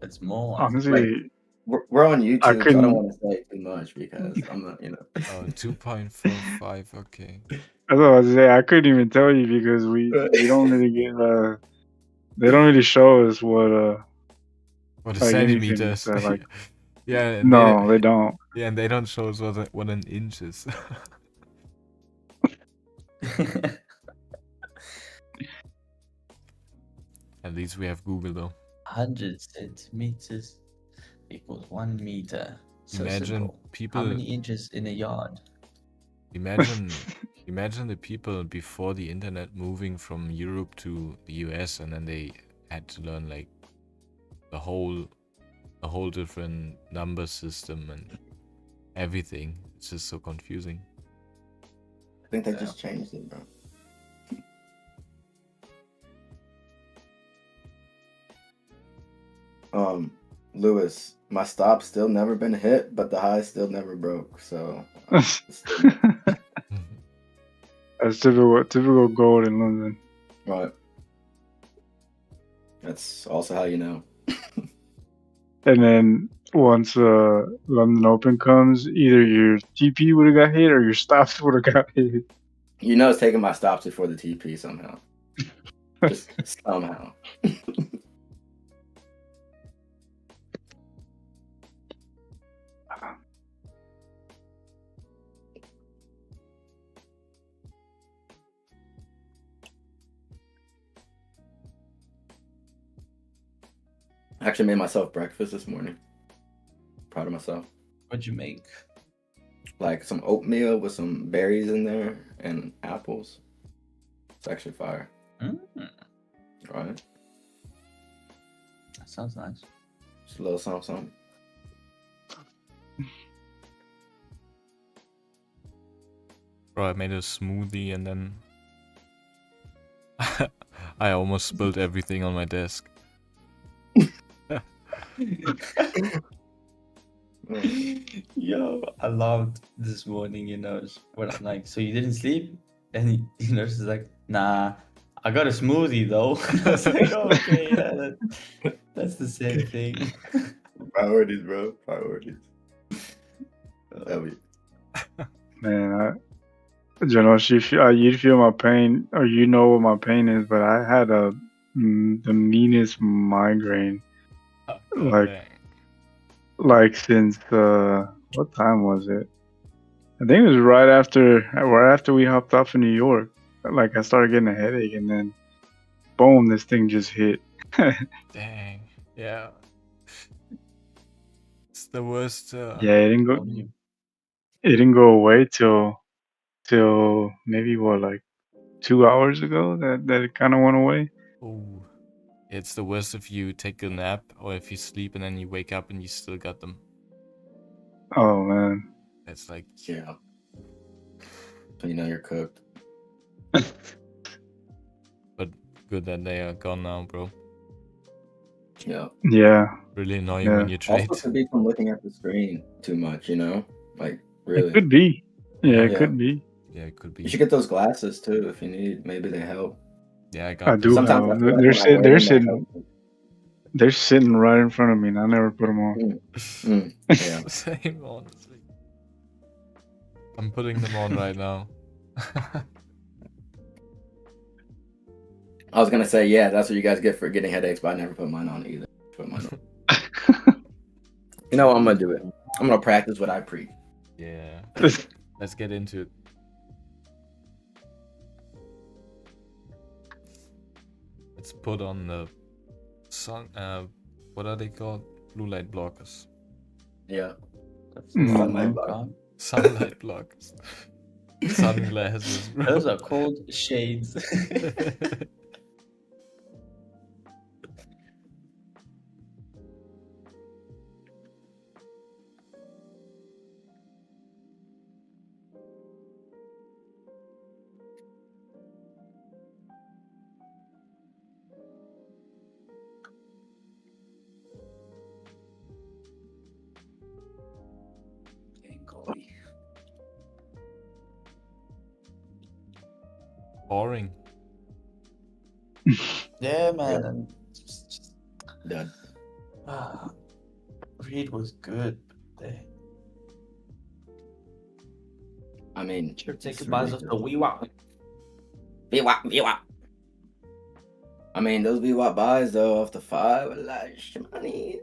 It's more. Honestly, We're on YouTube, I so I don't couldn't. want to say too much because I'm not, you know. 2.45, okay. That's what I was saying. I couldn't even tell you because we don't really get they don't really show us what What a like anything like centimeters. that. Like Yeah, and no, they don't. yeah, and they don't show us what an inch is. At least we have Google though. 100 centimeters equals 1 meter. So Imagine simple. people. How many inches in a yard? Imagine the people before the internet moving from Europe to the US, and then they had to learn like a whole different number system and everything. It's just so confusing. I think they just changed it, bro. Lewis, my stop's still never been hit, but the high still never broke. So That's typical gold in London. right. That's also how you know. And then once London Open comes, either your TP would have got hit or your stops would have got hit. You know it's taking my stops before the TP somehow. Just somehow. I actually made myself breakfast this morning. Proud of myself. What'd you make? Like some oatmeal with some berries in there and apples. It's actually fire. Right? That sounds nice. Just a little something. Bro, I made a smoothie and then I almost spilled everything on my desk. Yo, I loved this morning, when I'm like, so you didn't sleep? And she's like, nah, I got a smoothie though. I was like, oh, okay, yeah, that's the same thing. Priorities, bro. Priorities. Love you. Man, you'd feel my pain, or you know what my pain is, but I had the meanest migraine. Like since what time was it? I think it was right after we hopped off in New York. Like I started getting a headache, and then boom, this thing just hit. Dang. Yeah. It's the worst. Yeah, it didn't go. It didn't go away till maybe like 2 hours ago that it kind of went away. Oh, It's the worst if you take a nap or if you sleep and then you wake up and you still got them. Oh man. It's like, Yeah. So you know you're cooked. but good that they are gone now, bro. Yeah. Yeah. Really annoying Yeah. when you trade. Also could be from looking at the screen too much, you know? Like, really. It could be. Yeah, it Yeah. could be. Yeah, it could You be. should get those glasses too if you need. Maybe they help. Yeah, I I got do this. Sometimes I have. feel like They're when I wear they're them, they sitting help me. they're sitting right in front of me, and I never put them on. Yeah. Same, honestly. I'm putting them on right now. I was gonna say, yeah, that's what you guys get for getting headaches, but I never put mine on either. Put mine on. You know what? I'm gonna do it. I'm gonna practice what I preach. Yeah. Let's get into it. Let's put on the sun. What are they called? Blue light blockers. Yeah. That's Mm. Sunlight block. gone. Sunlight blockers. Sunglasses, bro. Those are called shades. Boring. Yeah, man. Yeah. And just, Done. Reed was good. They I mean, should take it's advice of the ridiculous. VWAP. VWAP. I mean, those VWAP buys though off the 5 are like shmoney.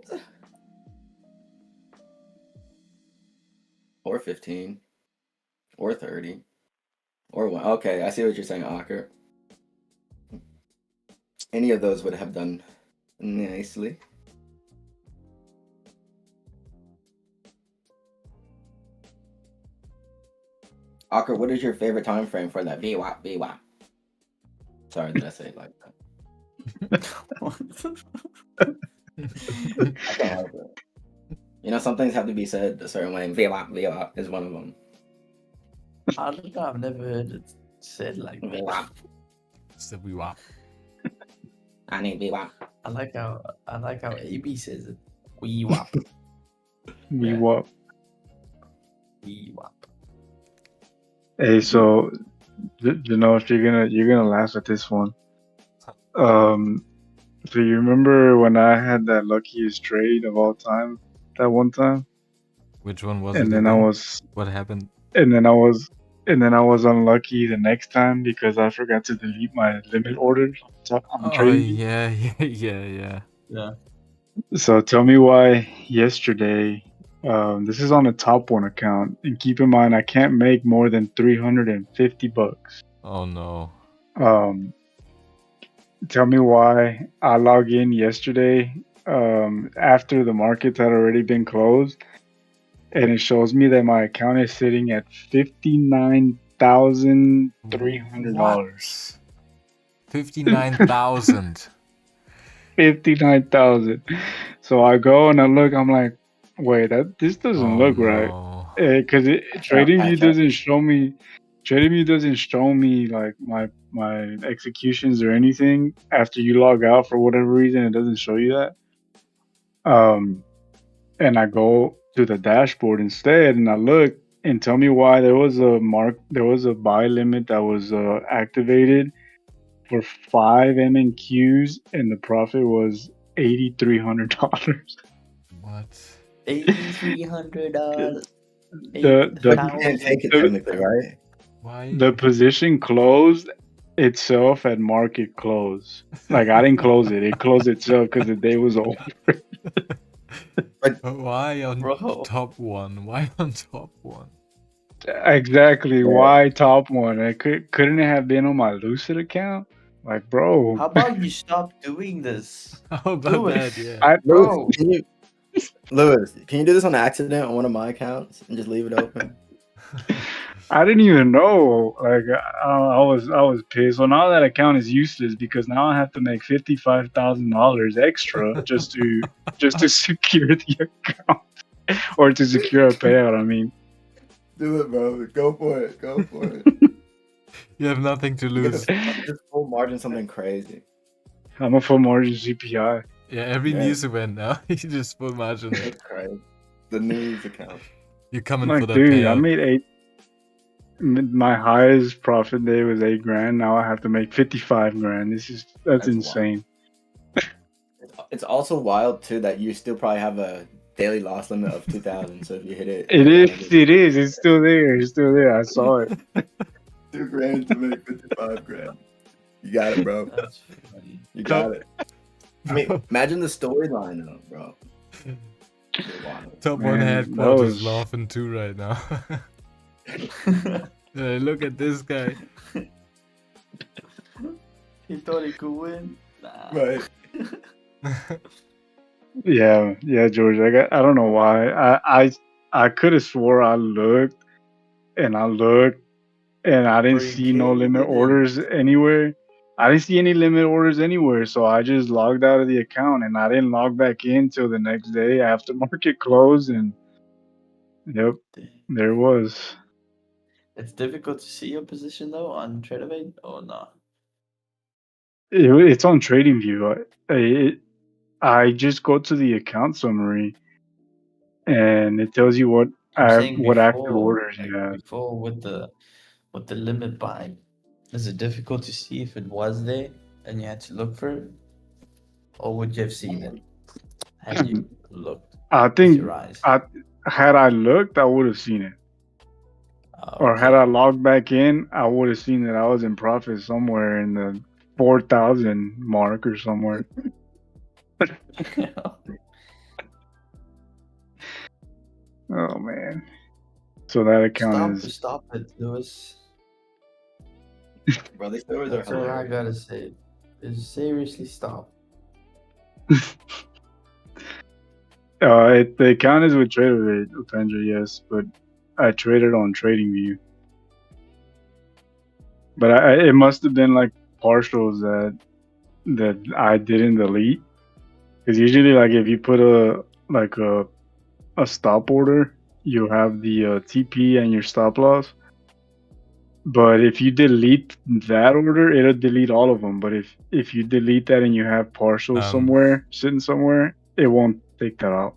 Or 15. Or 30. Or 1. Okay, I see what you're saying, Aker. Any of those would have done nicely. Aker, what is your favorite time frame for that VWAP? VWAP. Sorry, did I say it like that? I can't help it. You know, some things have to be said a certain way. VWAP, VWAP is one of them. I don't know. I've never heard it said like that. VWAP. It's the VWAP. I need VWAP. I like how AB says it. VWAP. We Yeah. what? VWAP. Hey, so you know, if you're gonna laugh at this one. So you remember when I had that luckiest trade of all time that one time, Which one was and it then I again? was What happened? and then I was unlucky the next time because I forgot to delete my limit order on Oh, trading. yeah. Yeah. So tell me why yesterday. This is on a top one account, and keep in mind I can't make more than $350. Oh no. Tell me why I log in yesterday after the markets had already been closed, and it shows me that my account is sitting at $59,300. 59,000. 59,000. So I go and I look. I'm like, wait, this doesn't look right. No. Because TradingView doesn't show me. TradingView doesn't show me like my executions or anything after you log out for whatever reason. It doesn't show you that. And I go to the dashboard instead, and I look and tell me why there was a buy limit that was activated for 5 MNQs, and the profit was $8,300. What? $8,300. But you can't take it technically, right? Why? The position closed itself at market close. Like I didn't close it; it closed itself because the day was over. But why on Bro. top one? Why on top one? Exactly. Yeah. Why top one? Couldn't it have been on my Lucid account? Like, bro. How about you stop doing this? How about Lewis. that? Yeah. Bro. Lewis, can you do this on accident on one of my accounts and just leave it open? I didn't even know. Like I was pissed. So now that account is useless because now I have to make $55,000 extra just to secure the account or to secure a payout. I mean, Do it, bro. Go for it. Go for it. You have nothing to Get lose. this full margin, something crazy. I'm a full margin CPI. Yeah, every Yeah. news event now, you just full margin it. That's crazy. The news account. You're coming Like, for that dude, I payout. made eight. My highest profit day was $8,000. Now I have to make 55 grand. That's That's insane. It's also wild too that you still probably have a daily loss limit of 2,000. So if you hit it, It is. It's still there. It's still there. I saw it. $2,000 to make 55 grand. You got it, bro. That's funny. You got it. I mean, imagine the storyline though, bro. Top Man, one that headquarters was- laughing too right now. Look at this guy. He thought he could win. Nah. Right. Yeah, George. I don't know why. I could have swore I looked and I didn't But you see no clearly limit didn't. orders anywhere. I didn't see any limit orders anywhere, so I just logged out of the account and I didn't log back in till the next day after market close. And yep, there was. It's difficult to see your position though on TradeAway or not. It's on TradingView. I just go to the account summary and it tells you what I'm saying active before, orders like you have. before with the limit buy. Is it difficult to see if it was there and you had to look for it? Or would you have seen it? Had you looked I with think your eyes? had I looked, I would have seen it. Or had I logged back in, I would have seen that I was in profit somewhere in the 4,000 mark or somewhere. Oh man! So that account Stop it, Lewis. Bro, these stories That's are all I hilarious. gotta say. Is seriously stop. the account is with TradeAway, Upendra, yes, but I traded on TradingView. But it must have been like partials that I didn't delete. Because usually, like if you put a stop order, you have the TP and your stop loss. But if you delete that order, it'll delete all of them. But if you delete that and you have partial somewhere sitting somewhere, it won't take that out.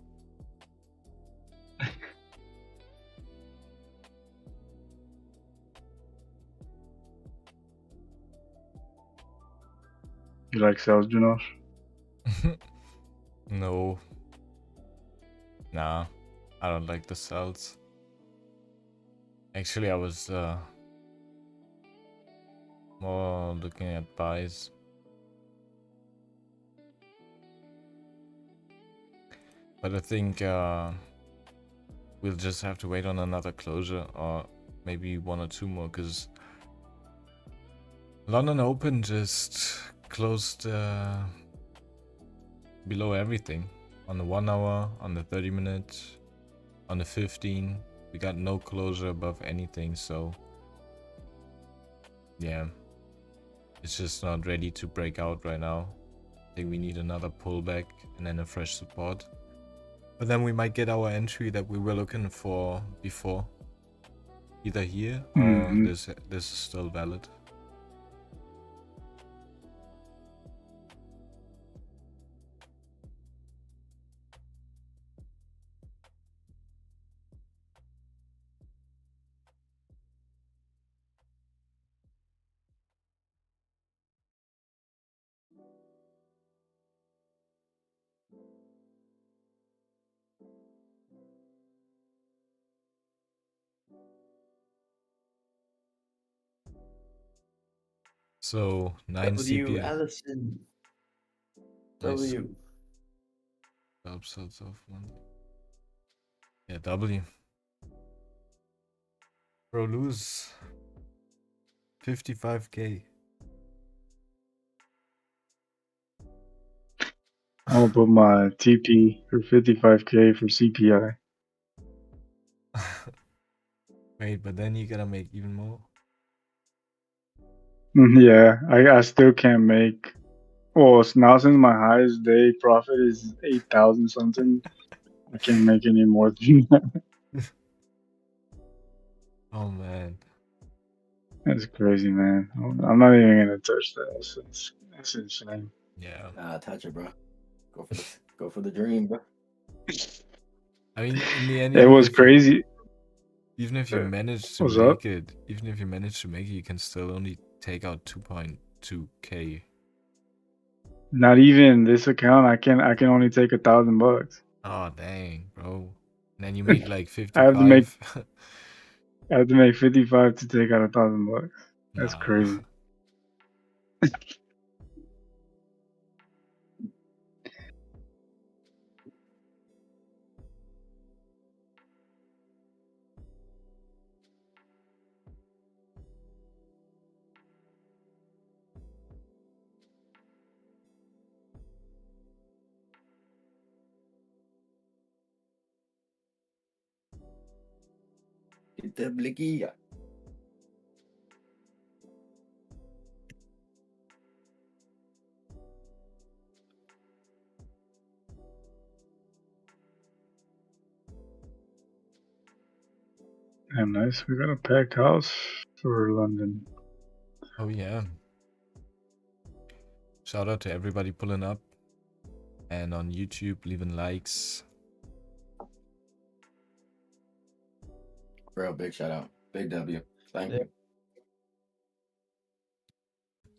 You like sales, Janosh? No. Nah, I don't like the cells. Actually, I was more looking at buys. But I think we'll just have to wait on another closure or maybe one or two more because London Open just closed below everything. On the 1 hour, on the 30 minutes, on the 15. We got no closure above anything, so yeah. It's just not ready to break out right now. I think we need another pullback and then a fresh support. But then we might get our entry that we were looking for before. Either here or this is still valid. So 9 CPI. Allison. Nice. W. Upsells of one. Yeah, W. Bro, lose 55k. I'm gonna put my TP for 55k for CPI. Wait, but then you gotta make even more. Yeah, I still can't make. Well, now since my highest day profit is 8,000 something, I can't make any more than that. Oh man. That's crazy, man. I'm not even gonna touch that. That's insane. Yeah. Nah, touch it, bro. Go for the dream, bro. I mean, in the end, It was crazy. even if you manage to What's up? make it, you can still only take out 2.2k. Not even this account. I can only take $1,000. Oh dang, bro. And then you make like I have to make 55. I have to make 55 to take out $1,000. That's Nah. crazy. Get the blicky. Damn nice. We got a packed house for London. Oh yeah. Shout out to everybody pulling up. And on YouTube, leaving likes. Real big shout out. Big W. Thank you.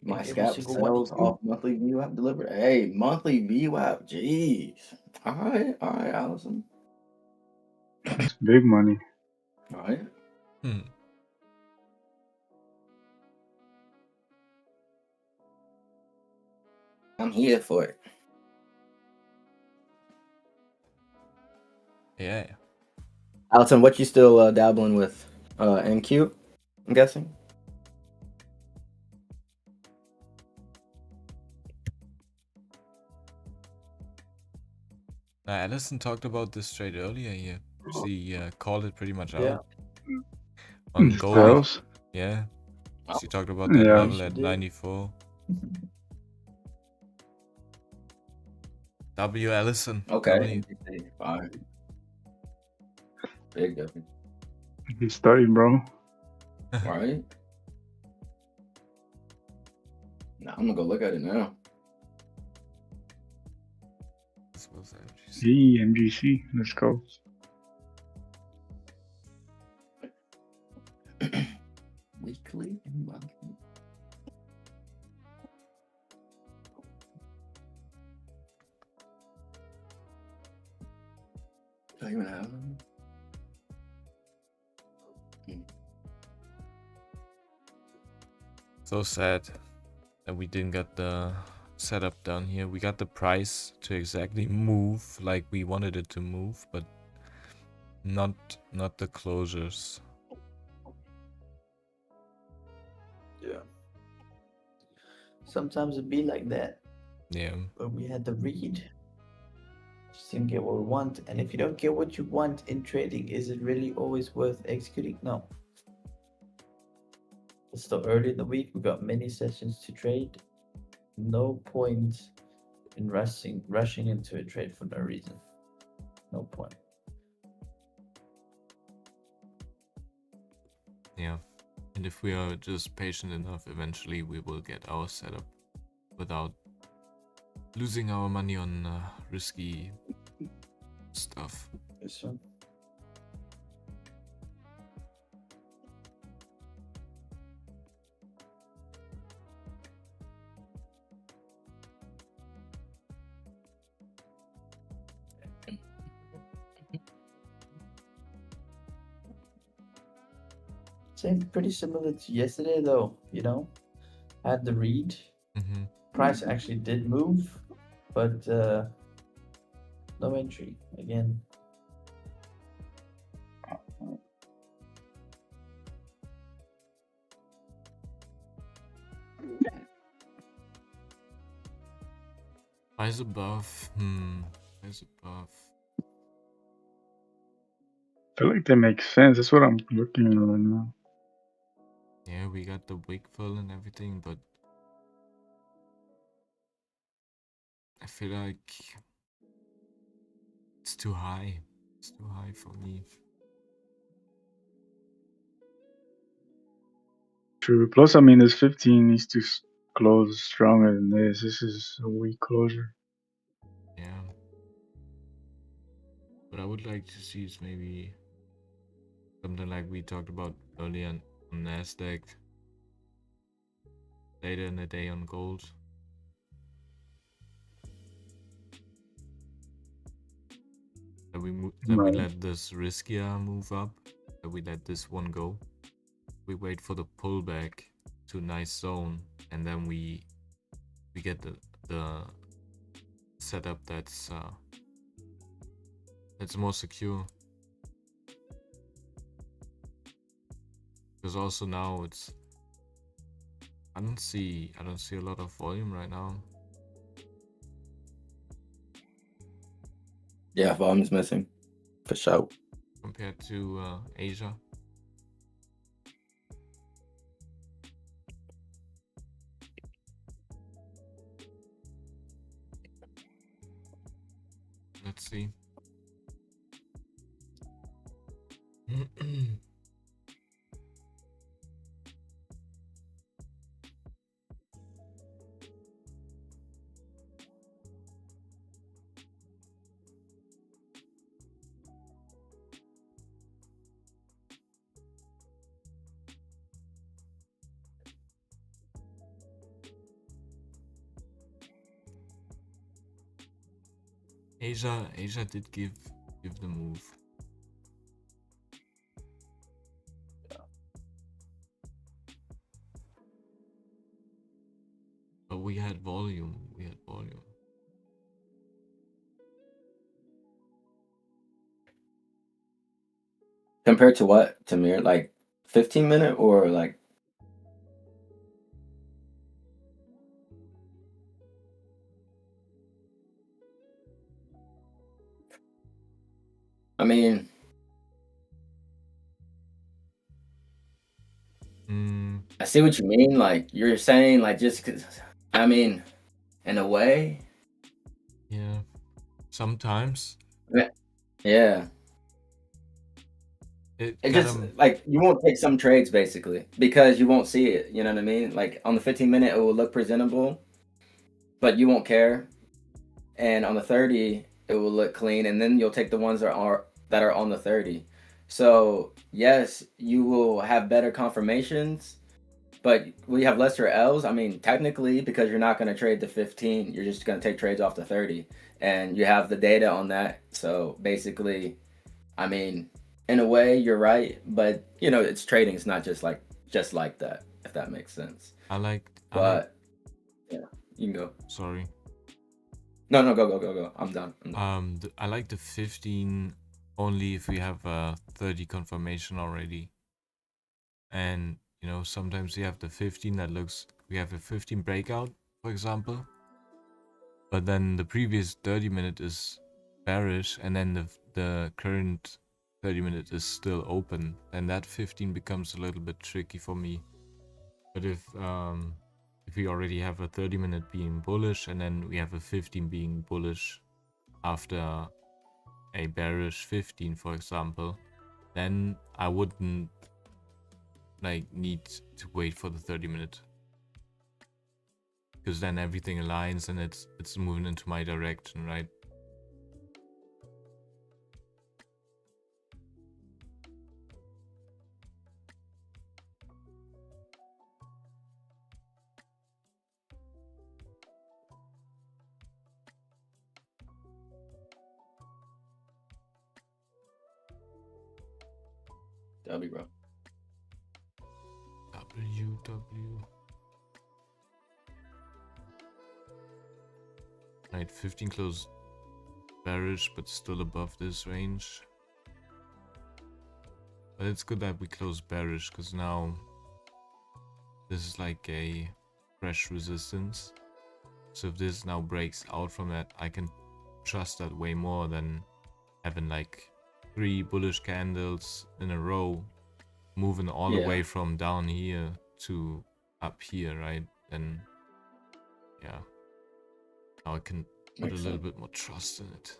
My Thank every scalp single one of sells you. off monthly view app delivered. Hey, monthly view app. Jeez. All right, Allison. That's big money. All right. Hmm. I'm here for it. Yeah. Allison, what you still dabbling with? MQ, I'm guessing. Now, Allison talked about this trade earlier here. She called it pretty much Yeah. out. On gold. Sales? Yeah. Oh. She talked about that Yeah. level She at did. 94. W. Allison. Okay. W. Fine. Big W. He studied, bro. All right. Now I'm gonna go look at it now. This was MGC. See, MGC. Let's go. Weekly and monthly. Do I even have them? So sad that we didn't get the setup down here. We got the price to exactly move like we wanted it to move, but not the closures. Yeah. Sometimes it be like that. Yeah. But we had to read. Just didn't get what we want. And if you don't get what you want in trading, is it really always worth executing? No. It's still early in the week. We got many sessions to trade. No point in rushing into a trade for no reason. No point. Yeah. And if we are just patient enough, eventually we will get our setup without losing our money on risky stuff. This one. Same, pretty similar to yesterday, though. You know, I had the read. Mm-hmm. Price actually did move, but no entry again. Price above. Price above. feel like they make sense. That's what I'm looking at right now. Yeah, we got the wick fill and everything, but I feel like it's too high. It's too high for me. True. Plus, I mean, this 15 needs to close stronger than this. This is a weak closure. Yeah. But I would like to see is maybe something like we talked about earlier on Nasdaq, later in the day on gold. That we Right. let this riskier move up, that we let this one go. We wait for the pullback to a nice zone, and then we get the setup that's more secure. Because also now it's I don't see a lot of volume right now. Yeah, volume's missing for sure. Compared to Asia. Let's see. Asia did give the move. But we had volume. Compared to what, Tamir? Like 15-minute or like? I mean, I see what you mean. Like you're saying, like just 'cause, I mean, in a way. Yeah. Sometimes. Yeah. It just like you won't take some trades basically because you won't see it. You know what I mean? Like on the 15-minute, it will look presentable, but you won't care. And on the 30, it will look clean, and then you'll take the ones that are on the 30. So yes, you will have better confirmations, but will you have lesser L's? I mean, technically, because you're not going to trade the 15, you're just going to take trades off the 30, and you have the data on that. So basically, I mean, in a way, you're right, but you know, it's trading. It's not just like that, if that makes sense. But yeah, you can go. Sorry. No, go. I'm done. I like the 15 only if we have a 30 confirmation already. And you know, sometimes we have the 15 that looks, we have a 15 breakout, for example. But then the previous 30-minute is bearish, and then the current 30-minute is still open. Then that 15 becomes a little bit tricky for me. But if we already have a 30-minute being bullish, and then we have a 15 being bullish after a bearish 15, for example, then I wouldn't like need to wait for the 30-minute, because then everything aligns and it's moving into my direction, right? W, bro. W. Right, 15 closed bearish, but still above this range. But it's good that we close bearish, because now this is like a fresh resistance. So if this now breaks out from that, I can trust that way more than having like 3 bullish candles in a row, moving all the Yeah. way from down here to up here, right? Then, yeah. Now I can put Makes a little sense. bit more trust in it.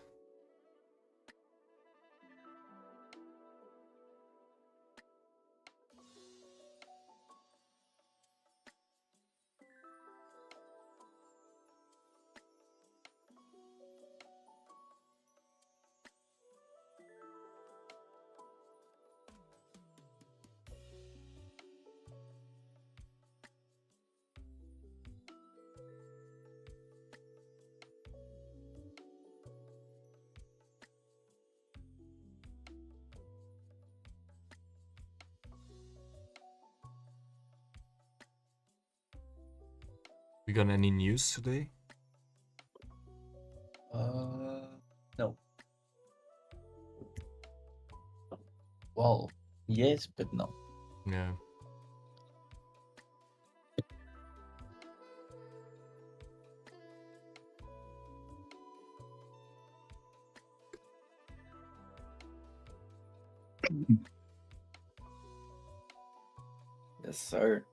We got any news today? No. Well, yes, but no. Yeah. Yes, sir.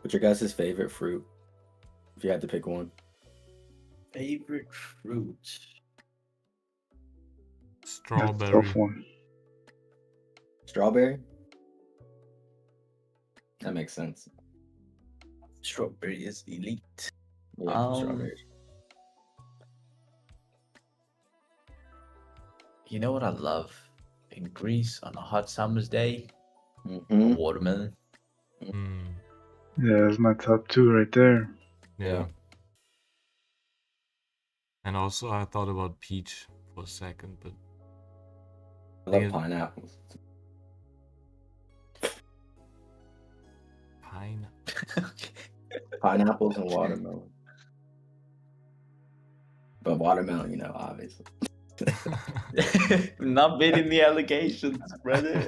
What's your guys' favorite fruit? If you had to pick one. Favorite fruit? That's a Strawberry. tough one. Strawberry? That makes sense. Strawberry is elite. Yeah, strawberry. You know what I love in Greece on a hot summer's day? Mm-hmm. Watermelon. Mm, Yeah, that's my top 2 right there. yeah. Yeah. And also I thought about peach for a second, but I love Yeah. pineapples. pine. Pineapples and watermelon. But watermelon, you know, obviously. Not beating the allegations, brother.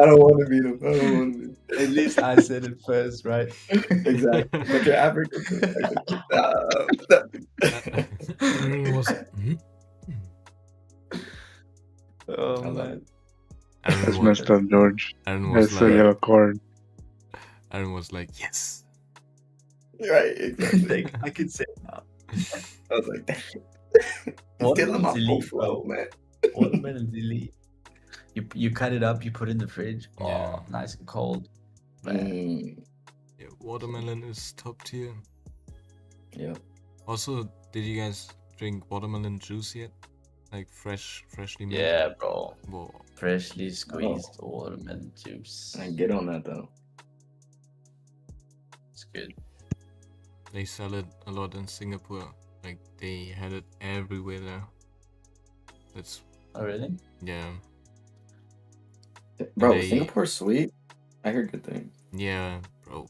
I don't want to beat him. I don't want to beat him. At least I said it first, right? Exactly. But you're African. Everyone was. Mhm. Oh I love man. Everyone That's was, messed up, George. Everyone was That's a like, yellow card. Everyone was like, yes. Right, exactly. I can say it now. I was like, Watermelon's stealing my elite, flow, bro. man. Watermelon's elite. You cut it up, you put it in the fridge. Yeah. Oh, nice and cold. Man. Mm, Yeah, watermelon is top tier. yeah. Also, did you guys drink watermelon juice yet? Like freshly made? Yeah, bro. Whoa. Freshly squeezed watermelon juice. I get on that though. It's good. They sell it a lot in Singapore. Like they had it everywhere there. That's Oh really? yeah. Bro, They- Singapore's sweet. I heard good things. Yeah, bro.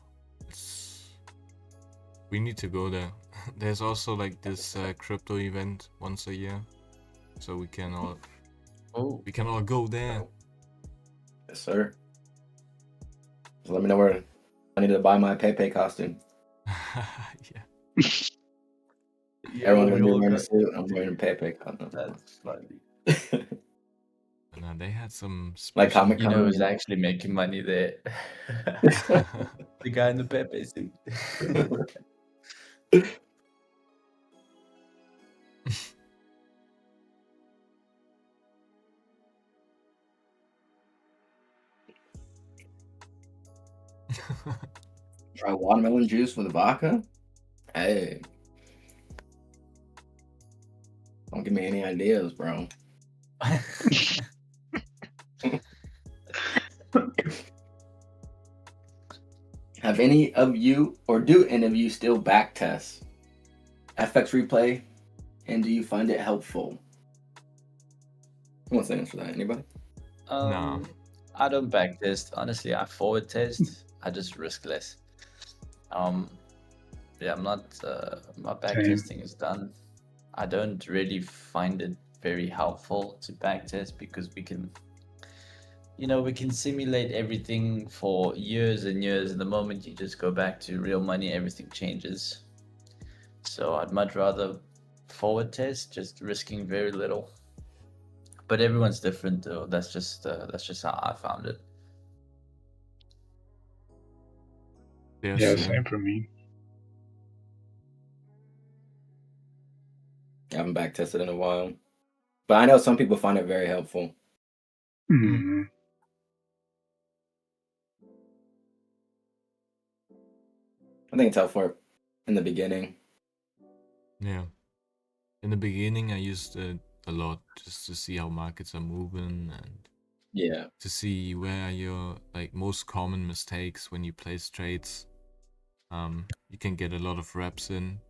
We need to go there. There's also like this crypto event once a year, so we can all go there. Yes, sir. Just let me know where I need to buy my Pepe costume. Yeah. Everyone's gonna be we all wearing a got- suit. I'm wearing a Pepe costume. That's funny. And they had some Like special- Comic You know Con. who's actually making money there? The guy in the Pepe suit. Try watermelon juice with vodka. Hey. Don't give me any ideas, bro. Have any of you, or do any of you still back test FX replay, and do you find it helpful? Who wants to answer that? Anybody? No. I don't back test. Honestly, I forward test. I just risk less. Yeah, I'm not. My back Same. testing is done. I don't really find it very helpful to back test because we can we can simulate everything for years and years, and the moment you just go back to real money, everything changes. So I'd much rather forward test, just risking very little. But everyone's different, though. That's just how I found it. Yeah, same for me. I haven't back tested in a while, but I know some people find it very helpful. Mhm. I think it's helpful in the beginning. Yeah. In the beginning, I used it a lot just to see how markets are moving and Yeah. to see where are your like most common mistakes when you place trades. You can get a lot of reps in,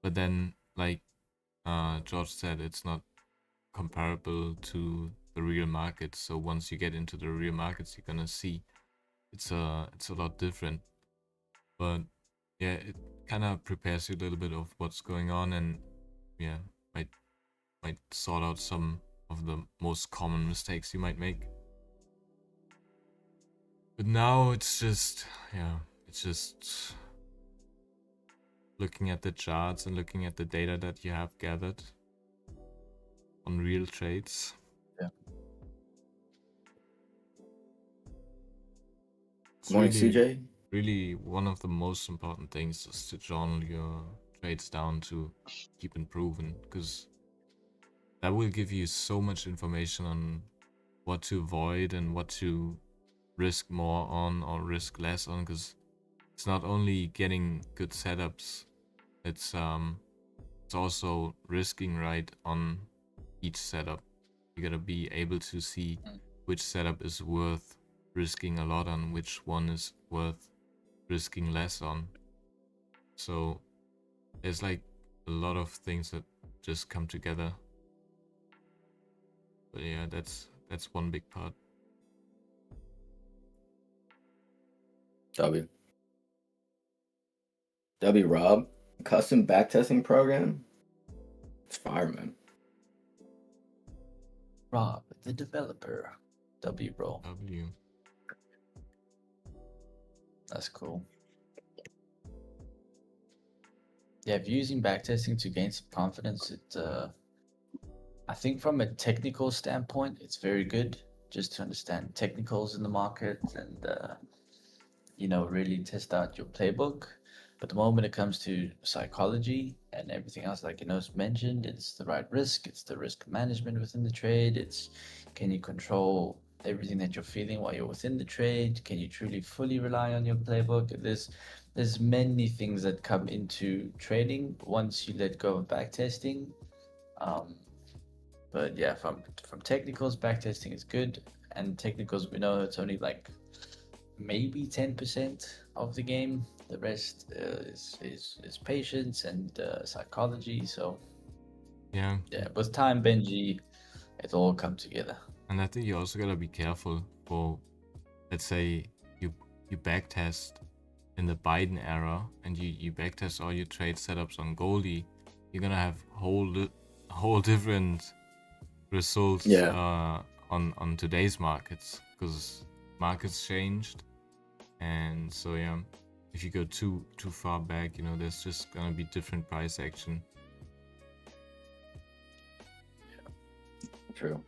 but then like George said, it's not comparable to the real market. So once you get into the real markets, you're gonna see it's a lot different. But yeah, it kind of prepares you a little bit of what's going on, and yeah, might sort out some of the most common mistakes you might make. But now it's just looking at the charts and looking at the data that you have gathered on real trades. Yeah. It's Morning, really, CJ. really one of the most important things is to journal your trades down to keep improving, because that will give you so much information on what to avoid and what to risk more on or risk less on, because it's not only getting good setups, it's also risking right on each setup. You gotta be able to see which setup is worth risking a lot on, which one is worth risking less on. So there's like a lot of things that just come together. But yeah, that's one big part. W Rob, custom backtesting program. It's fire, man. Rob, the developer. W, bro. W. That's cool. Yeah, if you're using backtesting to gain some confidence, I think from a technical standpoint, it's very good just to understand technicals in the market and really test out your playbook. But the moment it comes to psychology and everything else, like mentioned, it's the right risk, it's the risk management within the trade, it's can you control everything that you're feeling while you're within the trade? Can you truly fully rely on your playbook? There's many things that come into trading once you let go of backtesting. But yeah, from technicals, backtesting is good, and technicals we know it's only like maybe 10% of the game. The rest is patience and psychology. So Yeah. with time, Benji, it all come together. And I think you also gotta be careful for, let's say you backtest in the Biden era and you backtest all your trade setups on Goldie, you're gonna have whole different results on today's markets, because markets changed. And so yeah, if you go too far back, there's just gonna be different price action. True.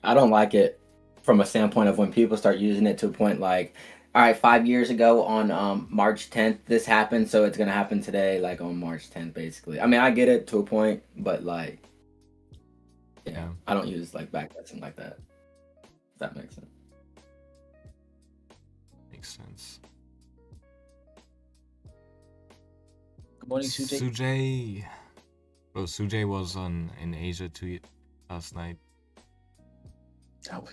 I don't like it from a standpoint of when people start using it to a point like, all right, 5 years ago on March 10th, this happened, so it's gonna happen today, like on March 10th, basically. I mean, I get it to a point, but like, yeah. I don't use like backtesting like that. If that makes sense. Makes sense. Good morning, Sujay. Sujay. Bro, Sujay was in Asia last night. Oh,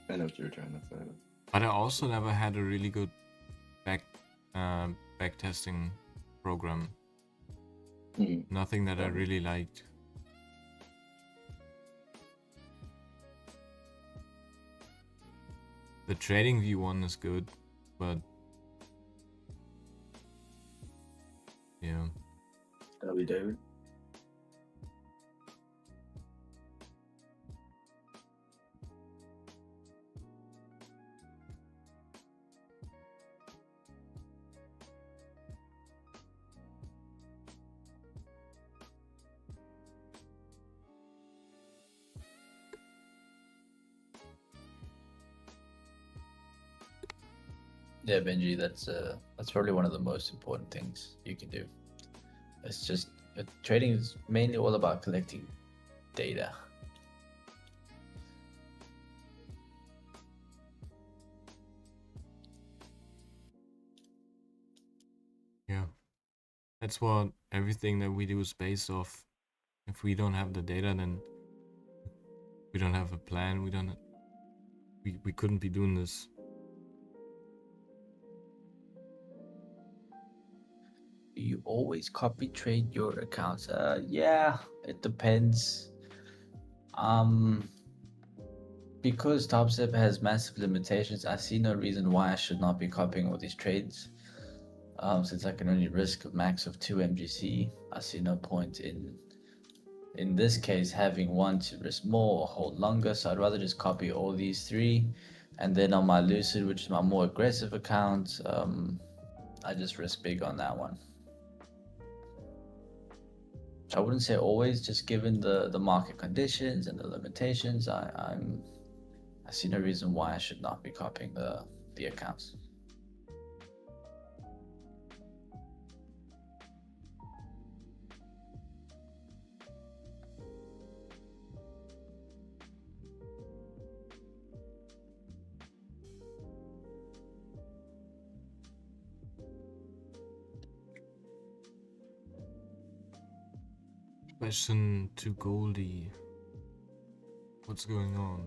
I know what you're trying to say. But I also never had a really good backtesting program. Nothing that I really liked. The trading view one is good, but yeah. W David. Yeah, Benji, that's probably one of the most important things you can do. It's just trading is mainly all about collecting data. Yeah. That's what everything that we do is based off. If we don't have the data, then we don't have a plan. We couldn't be doing this. Do you always copy trade your accounts? Yeah, it depends. Because TopStep has massive limitations, I see no reason why I should not be copying all these trades. Since I can only risk a max of 2 MGC, I see no point in this case having one to risk more or hold longer. So I'd rather just copy all these three, and then on my Lucid, which is my more aggressive account, I just risk big on that one. So I wouldn't say always, just given the market conditions and the limitations, I see no reason why I should not be copying the accounts. Question to Goldie. What's going on?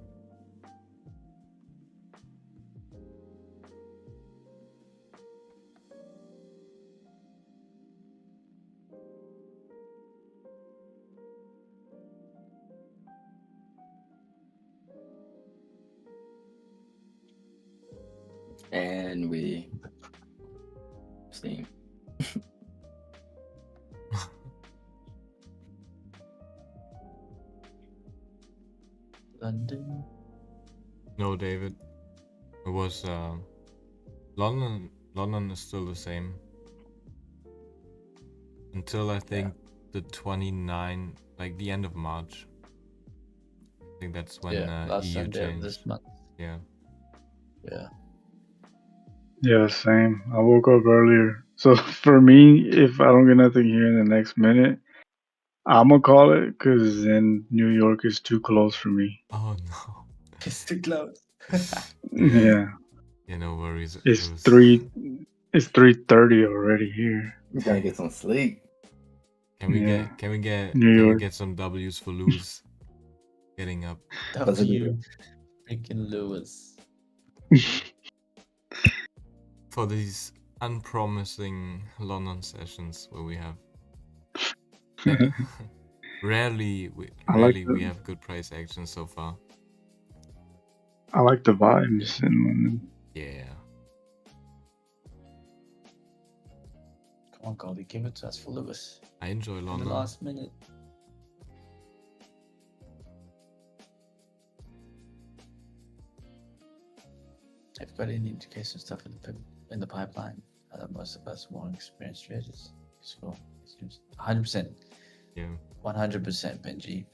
And we steam. London. No, David. It was London. London is still the same until I think the 29, like the end of March. I think that's when last EU Sunday of changed. this month. Yeah. Yeah, same. I woke up earlier. So for me, if I don't get nothing here in the next minute, I'm gonna call it because then New York is too close for me. Oh no. It's too close. Yeah, Yeah, no worries. it's 3:30 already here. We're gonna get some sleep. Can we Yeah. get New York. some W's for lose? Getting up W. Freaking Lewis. for these unpromising London sessions where we have rarely we have good price action so far. I like the vibes in London. Yeah. Come on, Goldie, give it to us for Lewis. I enjoy In the London. last minute. Have you got any education stuff in the pipeline? Most of us more experienced traders. So 100%. Yeah. 100%, Benji.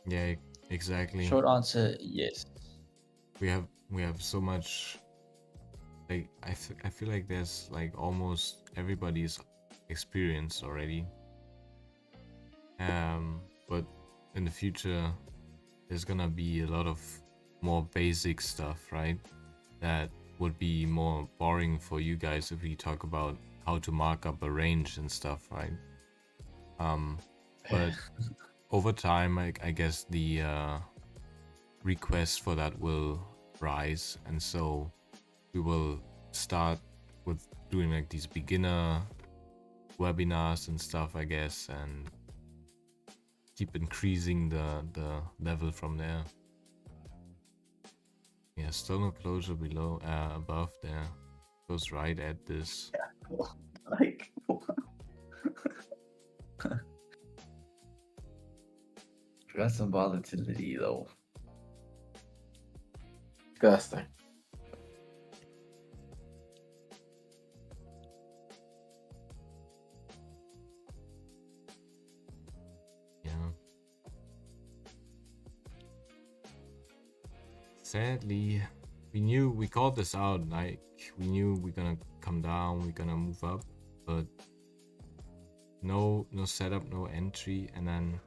Yeah, exactly. Short answer, yes. We have so much, like I feel like there's like almost everybody's experienced already. But in the future there's gonna be a lot of more basic stuff, right? That would be more boring for you guys if we talk about how to mark up a range and stuff, right? But over time, I guess the request for that will rise, and so we will start with doing like these beginner webinars and stuff, I guess, and keep increasing the level from there. Yeah, still no closure below, above there. Goes right at this. Like, got some volatility though. Disgusting. Yeah. Sadly, we called this out. Like, we knew we're gonna come down, we're gonna move up, but no setup, no entry, and then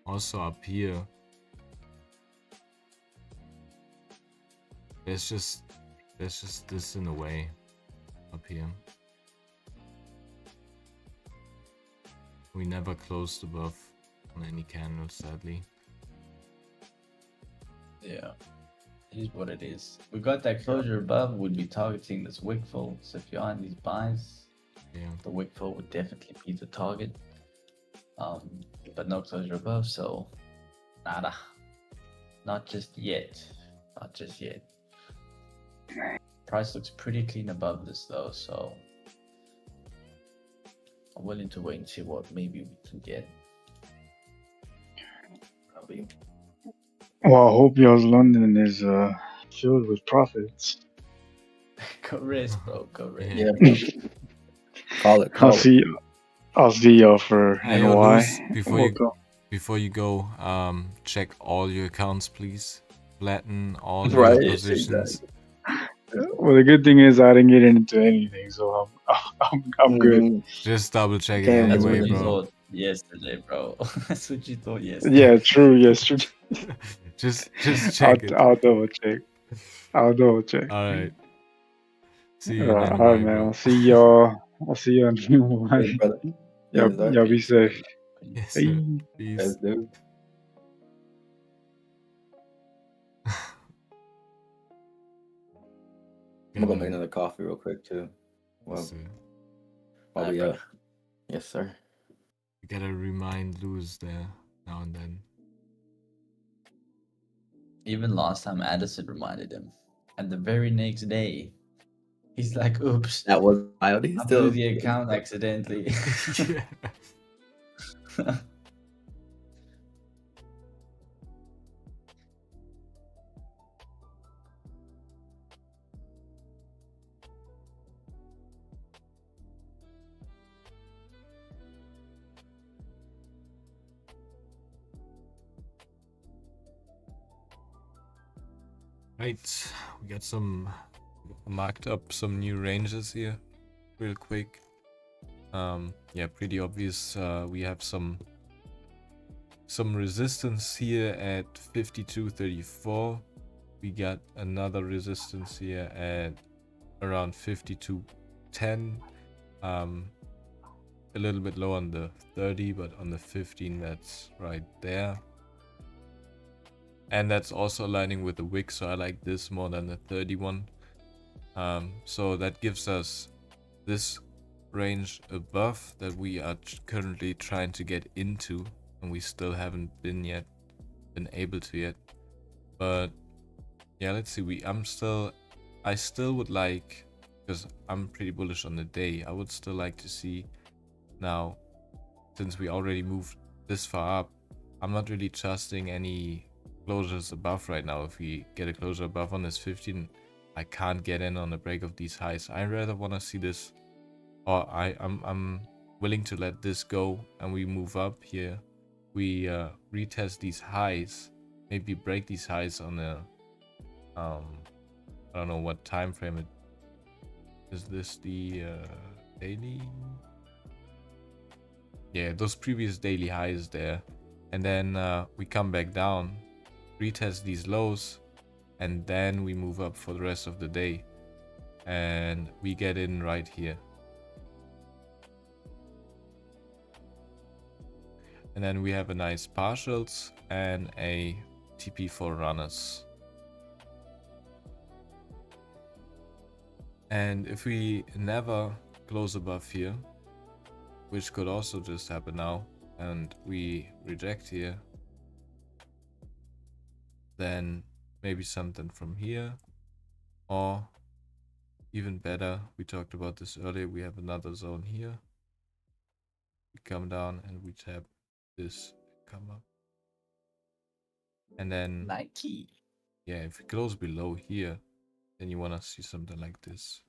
also up here, there's just this in the way up here. We never closed above on any candle, sadly. Yeah, it is what it is. We got that closure above. We'd be targeting this wick fill. So if you're on these buys, Yeah. the wick fill would definitely be the target. But no closure above, so nada. Not just yet. Not just yet. Price looks pretty clean above this though, so I'm willing to wait and see what maybe we can get. Probably. Well, I hope y'all's London is filled with profits. Go rest, bro. Go rest. Yeah. Yeah. Call it. Call it. I'll see y'all for Hey, yo, NY. Luz, before you go, check all your accounts, please. Flatten all your Right, positions. Well, the good thing is I didn't get into anything, so I'm good. Mhm. Just double check it Can't That's anyway, what you bro. thought yesterday, bro. That's what you thought yesterday. Yeah, true. Yes, true. just check it. I'll double check. All right. See you in right, NY, all right, man. bro. I'll see y'all. I'll see you on NY. Yes, brother. Yes, sir. Y'all be safe. Yes, Hey. sir. Peace. Yes, dude. I'm gonna go make another coffee real quick too. Well, So, while we Alright, up. Yes, sir. you gotta remind Luz there now and then. Even last time Addison reminded him. And the very next day, he's like, oops, That was wild. He's I still blew the account accidentally. Yeah. Right, we got some marked up some new ranges here, real quick. Yeah, pretty obvious. We have some resistance here at 52.34. We got another resistance here at around 52.10. A little bit low on the 30, but on the 15, that's right there. And that's also aligning with the wick, so I like this more than the 31. So that gives us this range above that we are currently trying to get into, and we still haven't been able to yet. But yeah, let's see. I still would like, because I'm pretty bullish on the day, I would still like to see now, since we already moved this far up, I'm not really trusting any closures above right now. If we get a closure above on this 15, I can't get in on the break of these highs. I rather want to see this, or I'm willing to let this go and we move up here. We retest these highs, maybe break these highs on the I don't know what time frame it is. This the daily? Yeah, those previous daily highs there, and then we come back down, retest these lows, and then we move up for the rest of the day, and we get in right here. And then we have a nice partials and a TP for runners. And if we never close above here, which could also just happen now, and we reject here, then maybe something from here, or even better, we talked about this earlier, we have another zone here. We come down and we tap this, come up. And then, Nike. yeah, if we close below here, then you want to see something like this.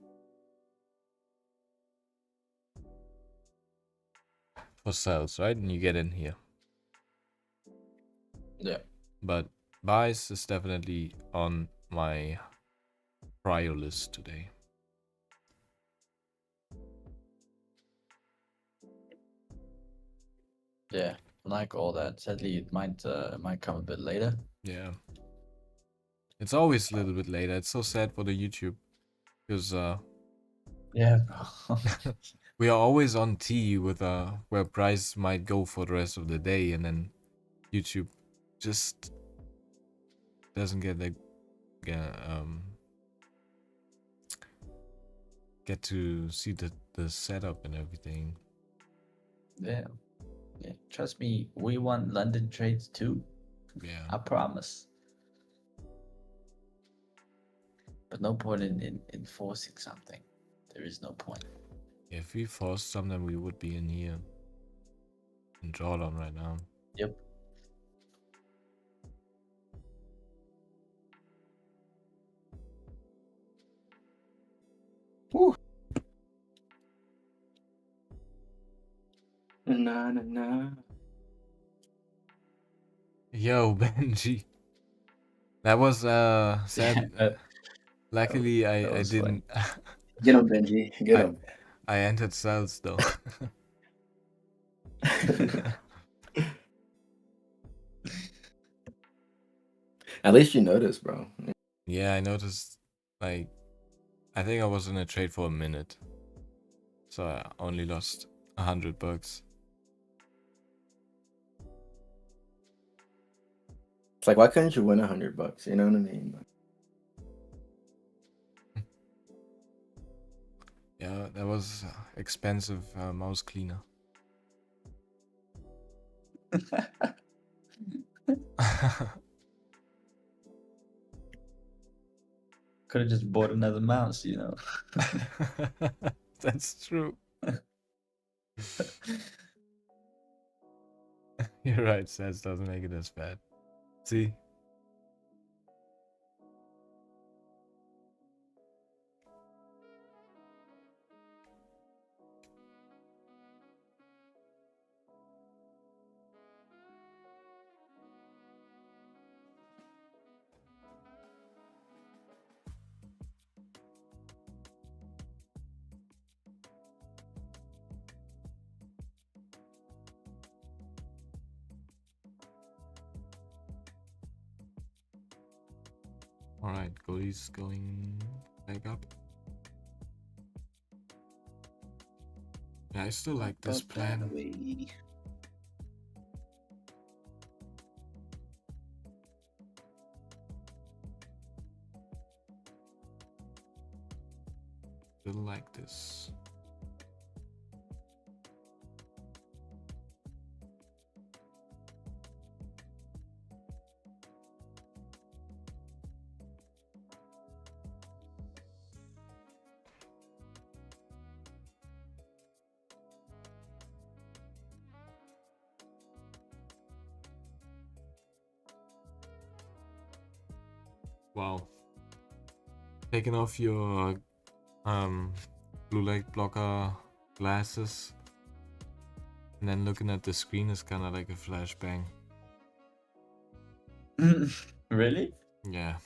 For sales, right? And you get in here. Yeah. But buys is definitely on my prior list today. Yeah, like all that. Sadly, it might come a bit later. Yeah. It's always a little bit later. It's so sad for the YouTube. Because Yeah. we are always on T with where price might go for the rest of the day, and then YouTube just doesn't get the get to see the setup and everything. Yeah. Yeah. Trust me, we want London trades too. Yeah. I promise. But no point in enforcing something. There is no point. If we forced something, we would be in here in drawdown right now. Yep. Woo. Na na na. Yo, Benji. That was sad. Yeah, Luckily, that I was didn't. Get him, Benji. Get him. I entered sales though. At least you noticed, bro. Yeah, I noticed. Like, I think I was in a trade for a minute, so I only lost $100. It's like, why couldn't you win $100? You know what I mean? Yeah, that was expensive mouse cleaner. Could have just bought another mouse, you know. That's true. You're right, Sets doesn't make it as bad. See? Alright, goalie's going back up. Yeah, I still like this plan. Still like this. Wow. Taking off your blue light blocker glasses and then looking at the screen is kind of like a flashbang. Really? Yeah,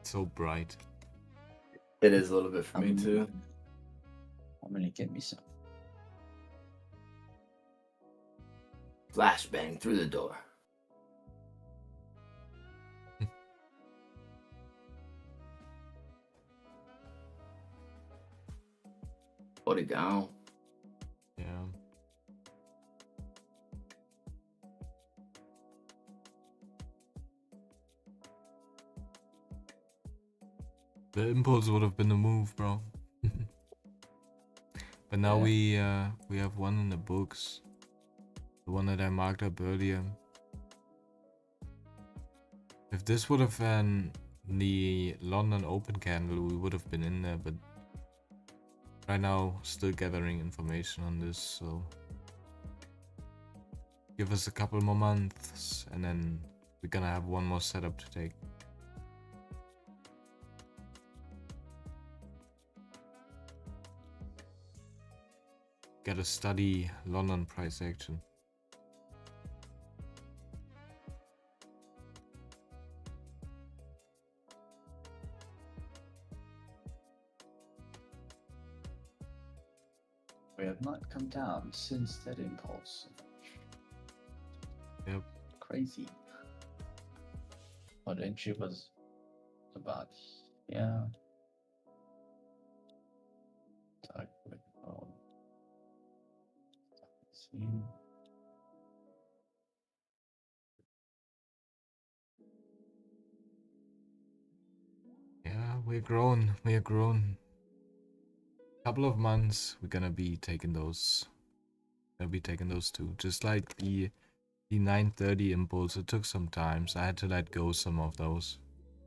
so bright. It is a little bit for me too. I'm gonna get me some. Flashbang through the door. Put it down. Yeah. The impulse would have been the move, bro. But now we have one in the books. The one that I marked up earlier. If this would have the London Open candle, we would have been in there, but right now still gathering information on this, so give us a couple more months and then we're gonna have one more setup to take. Gotta study London price action. We have not come down since that impulse. Yep. Crazy. What entry was about? Yeah. Dark red bone. See. Yeah, we're grown. We're grown. Couple of months, we're gonna be taking those. Gonna be taking those two. Just like the 930 impulse, it took some time, so I had to let go some of those.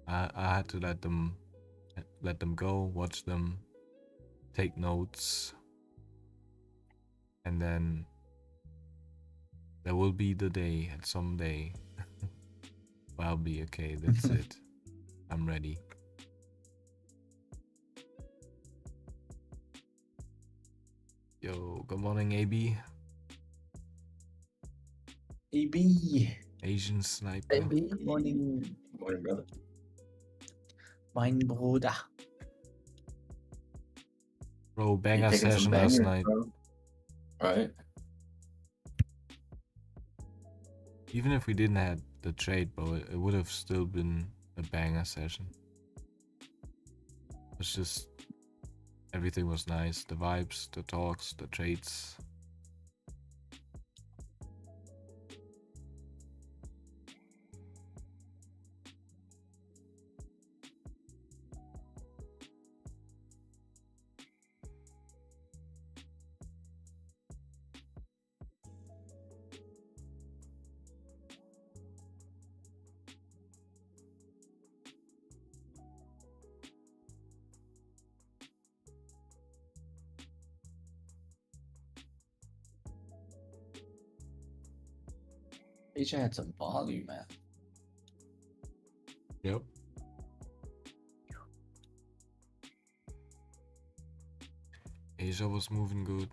I had to let them go, watch them, take notes, and then there will be the day, and someday I'll be okay. That's it. I'm ready. Yo, good morning, AB. AB. Asian sniper. AB. Morning. Morning, brother. Mein Bruder. Bro, banger You taking some session last bangers, night. bro. Right. Even if we didn't have the trade, bro, it would have still been a banger session. It's just everything was nice. The vibes, the talks, the trades. Asia had some volume, man. Yep. Asia was moving good.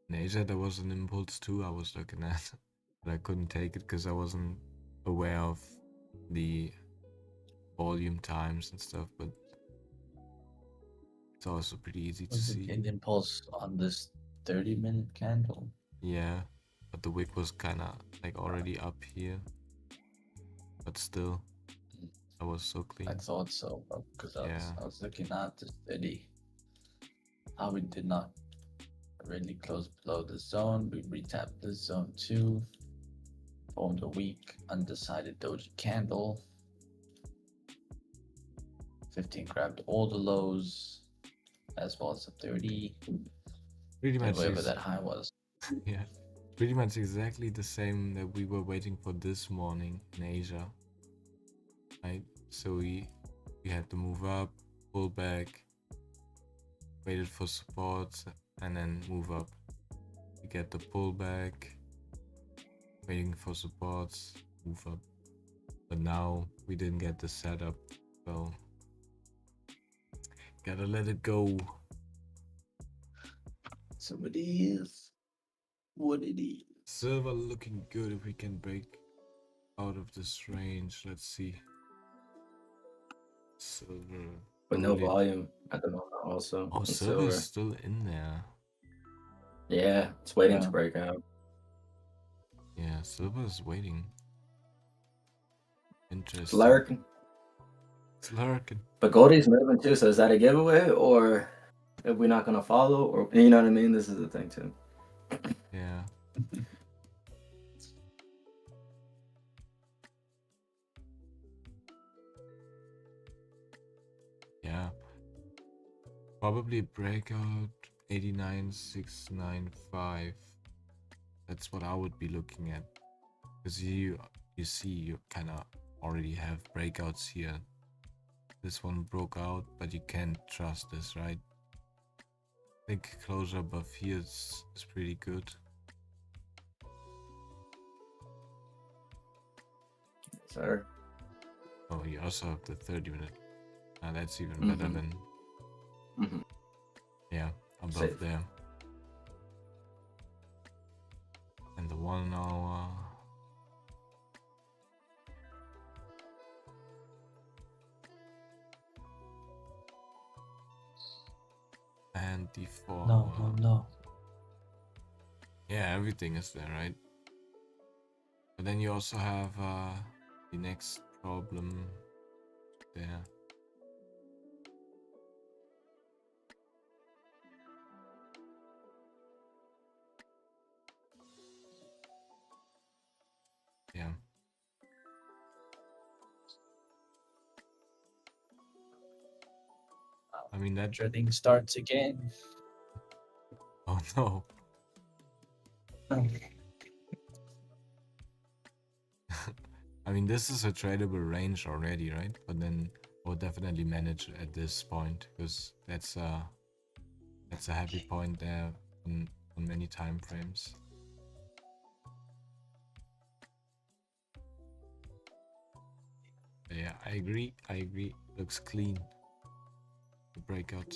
In Asia, there was an impulse too I was looking at, but I couldn't take it because I wasn't aware of the volume times and stuff, but it's also pretty easy to Was it see. an impulse on this 30-minute candle? Yeah, but the wick was kind of like already up here, but still, I was so I clean. thought so, because Yeah. I was looking at the steady. How we did not really close below the zone. We retapped the zone 2. Formed a weak, undecided doji candle. 15 grabbed all the lows, as well as the 30. Pretty much Whatever that high was. yeah, pretty much exactly the same that we were waiting for this morning in Asia. Right, so we had to move up, pull back, waited for supports, and then move up. We get the pullback, waiting for supports, move up. But now we didn't get the setup, so gotta let it go. So it is what it is. Silver looking good if we can break out of this range. Let's see. Silver. But no Really- volume at the moment also. Oh, in silver is silver. still in there. Yeah, it's waiting Yeah. to break out. Yeah, silver is waiting. It's Interesting. lurking. It's lurking. But Goldie's moving too, so is that a giveaway or if we're not gonna follow or you know what I mean? This is the thing too. Yeah. Yeah. Probably breakout 89,695. That's what I would be looking at. Because you see you kind of already have breakouts here. This one broke out, but you can't trust this, right? I think closure above here is pretty good. Sir. Oh, you also have the 30-minute. That's even better than, yeah, above Safe. there. And the 1 hour. And the 4 hour. No. Yeah, everything is there, right? But then you also have the next problem there. Yeah. I mean that. Trading starts again. Oh no. I mean, this is a tradable range already, right? But then we'll definitely manage at this point because that's a happy point there on many time frames. But yeah, I agree. Looks clean. The breakout.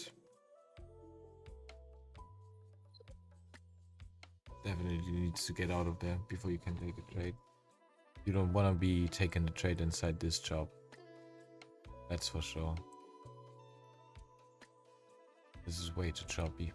Definitely needs to get out of there before you can take a trade. You don't want to be taking the trade inside this job. That's for sure. This is way too choppy.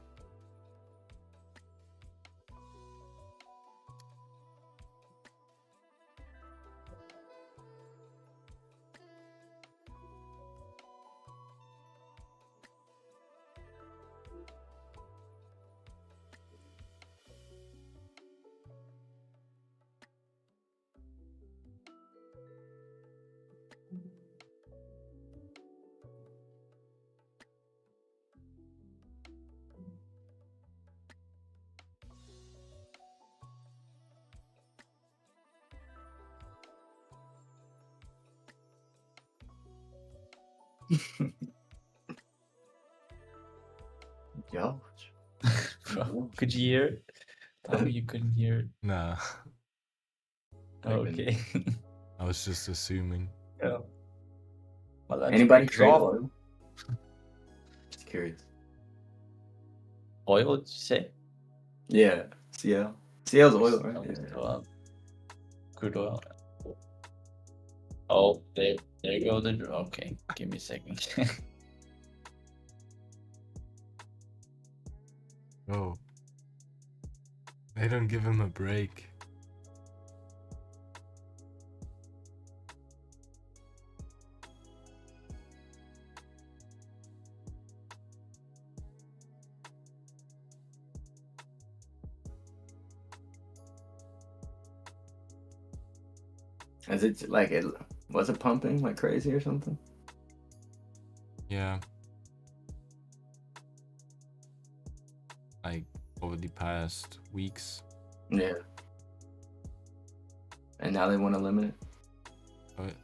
Yo. Bro, could you hear it? Oh, you couldn't hear it. Nah, Okay. I was just assuming. Yeah. Well, that's Anybody pretty trade soft. oil? Just curious. Oil, did you say? Yeah. CL. CL's oil, right? Yeah. Crude oil. Oh, there you go. Okay, give me a second. Oh. They don't give him a break. Is it like it was it pumping like crazy or something? Yeah. Like over the past weeks. Yeah. And now they want to limit it. But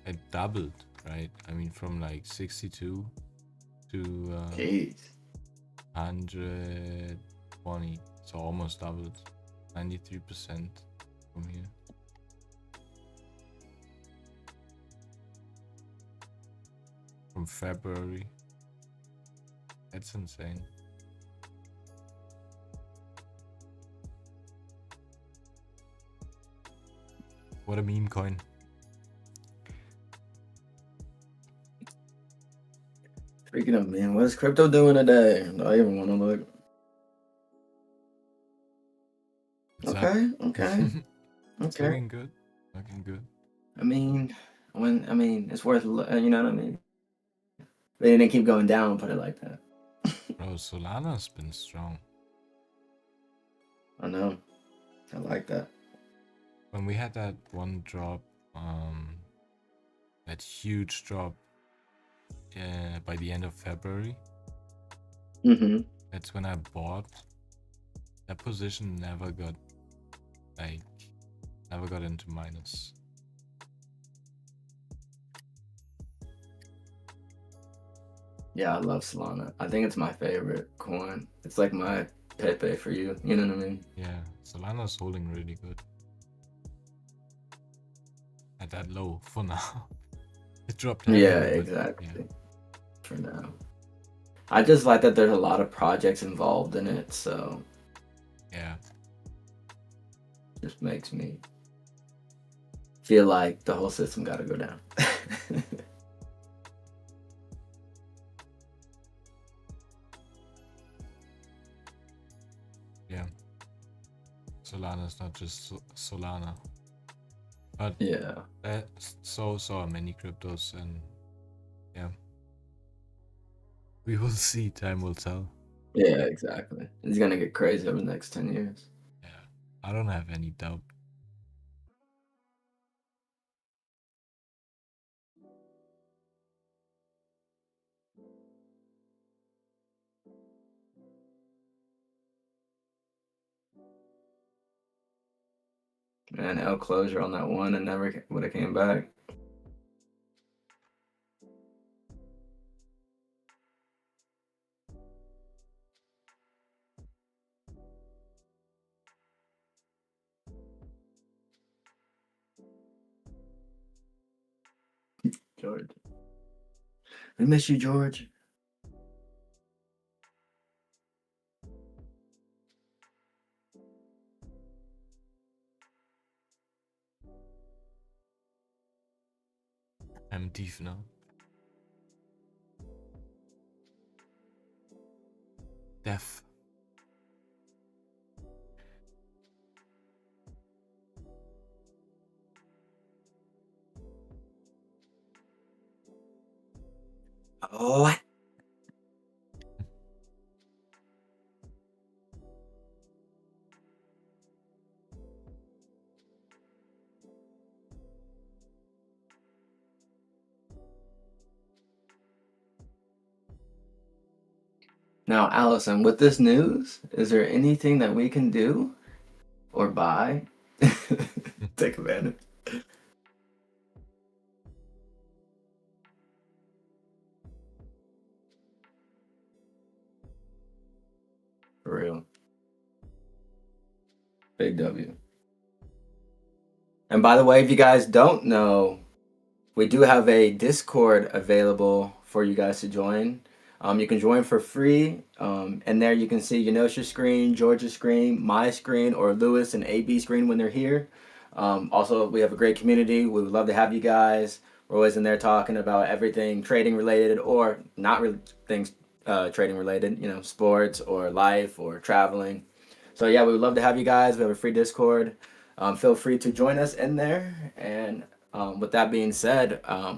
it doubled, right? I mean, from like 62 to Jeez. 120, so almost doubled. 93% from here. From February. That's insane. What a meme coin. Speaking of, man, what's crypto doing today? I even want to look. What's Okay, up? okay, It's okay. looking good. Looking good. I mean, it's worth, you know what I mean? They didn't keep going down, put it like that. Bro, Solana's been strong. I know. I like that. When we had that one drop, that huge drop by the end of February, Mm-hmm. That's when I bought. That position never got into minus. Yeah, I love Solana. I think it's my favorite coin. It's like my Pepe for you. You know what I mean? Yeah, Solana's holding really good. At that low for now. It dropped heavily, Yeah, but exactly. yeah. For now. I just like that there's a lot of projects involved in it, so Yeah. just makes me feel like the whole system got to go down. Yeah. Solana's not just Solana. But Yeah. so are many cryptos, and yeah. We will see, time will tell. Yeah, exactly. It's gonna get crazy over the next 10 years. Yeah. I don't have any doubt. Man, L closure on that one and never would have came back. George. We miss you, George. I'm deep now. Death. What? Now, Allison, with this news, is there anything that we can do or buy? Take advantage. For real. Big W. And by the way, if you guys don't know, we do have a Discord available for you guys to join. You can join for free. And there you can see Yanosha's screen, George's screen, my screen, or Lewis and AB screen when they're here. Also, we have a great community. We would love to have you guys. We're always in there talking about everything trading related or not things trading related, sports or life or traveling. So yeah, we would love to have you guys. We have a free Discord. Feel free to join us in there. And with that being said, I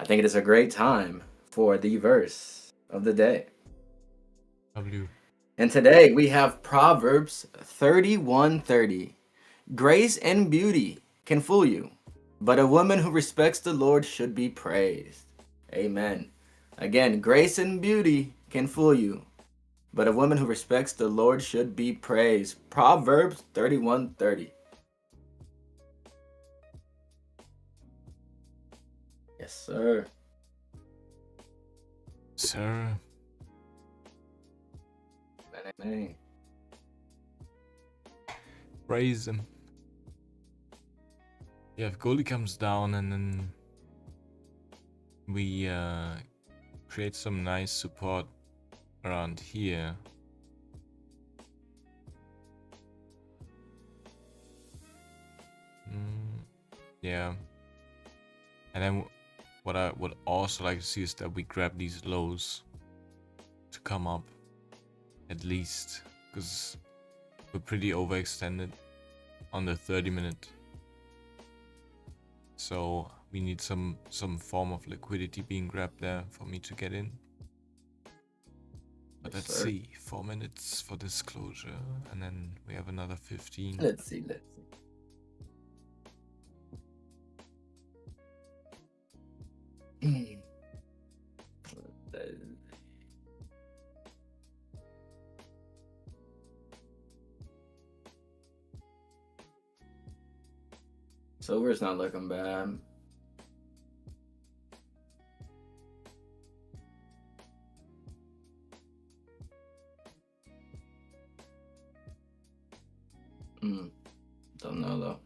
think it is a great time for the verse of the day. W. And today we have Proverbs 31:30. Grace and beauty can fool you, but a woman who respects the Lord should be praised. Amen. Again, grace and beauty can fool you, but a woman who respects the Lord should be praised. Proverbs 31:30. Yes, sir. Sir. Amen. Praise him. Yeah, if goalie comes down and then we create some nice support around here. Yeah. And then what I would also like to see is that we grab these lows to come up at least, because we're pretty overextended on the 30-minute. So we need some form of liquidity being grabbed there for me to get in. But Yes, let's sir. see, 4 minutes for this closure, and then we have another 15. Let's see. Silver's not looking bad. Don't know though.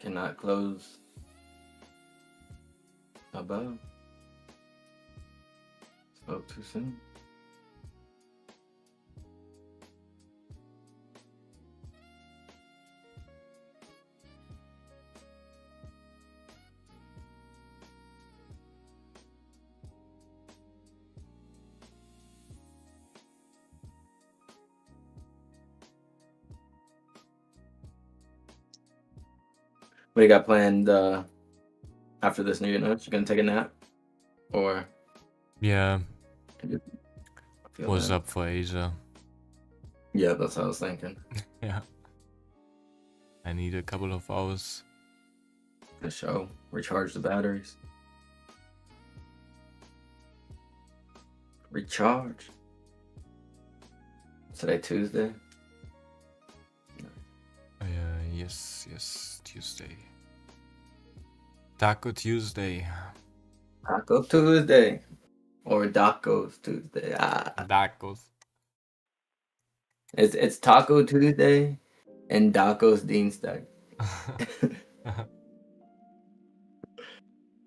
Cannot close above. Spoke too soon. What do you got planned after this new note? You gonna take a nap? Or Yeah, I feel was that. up for Asia. Yeah, that's what I was thinking. Yeah. I need a couple of hours. The show. Recharge the batteries. Recharge. Today Tuesday. Yes, Tuesday. Taco Tuesday. Taco Tuesday. Or Daco's Tuesday. Tacos. It's Taco Tuesday and Daco's Dienstag.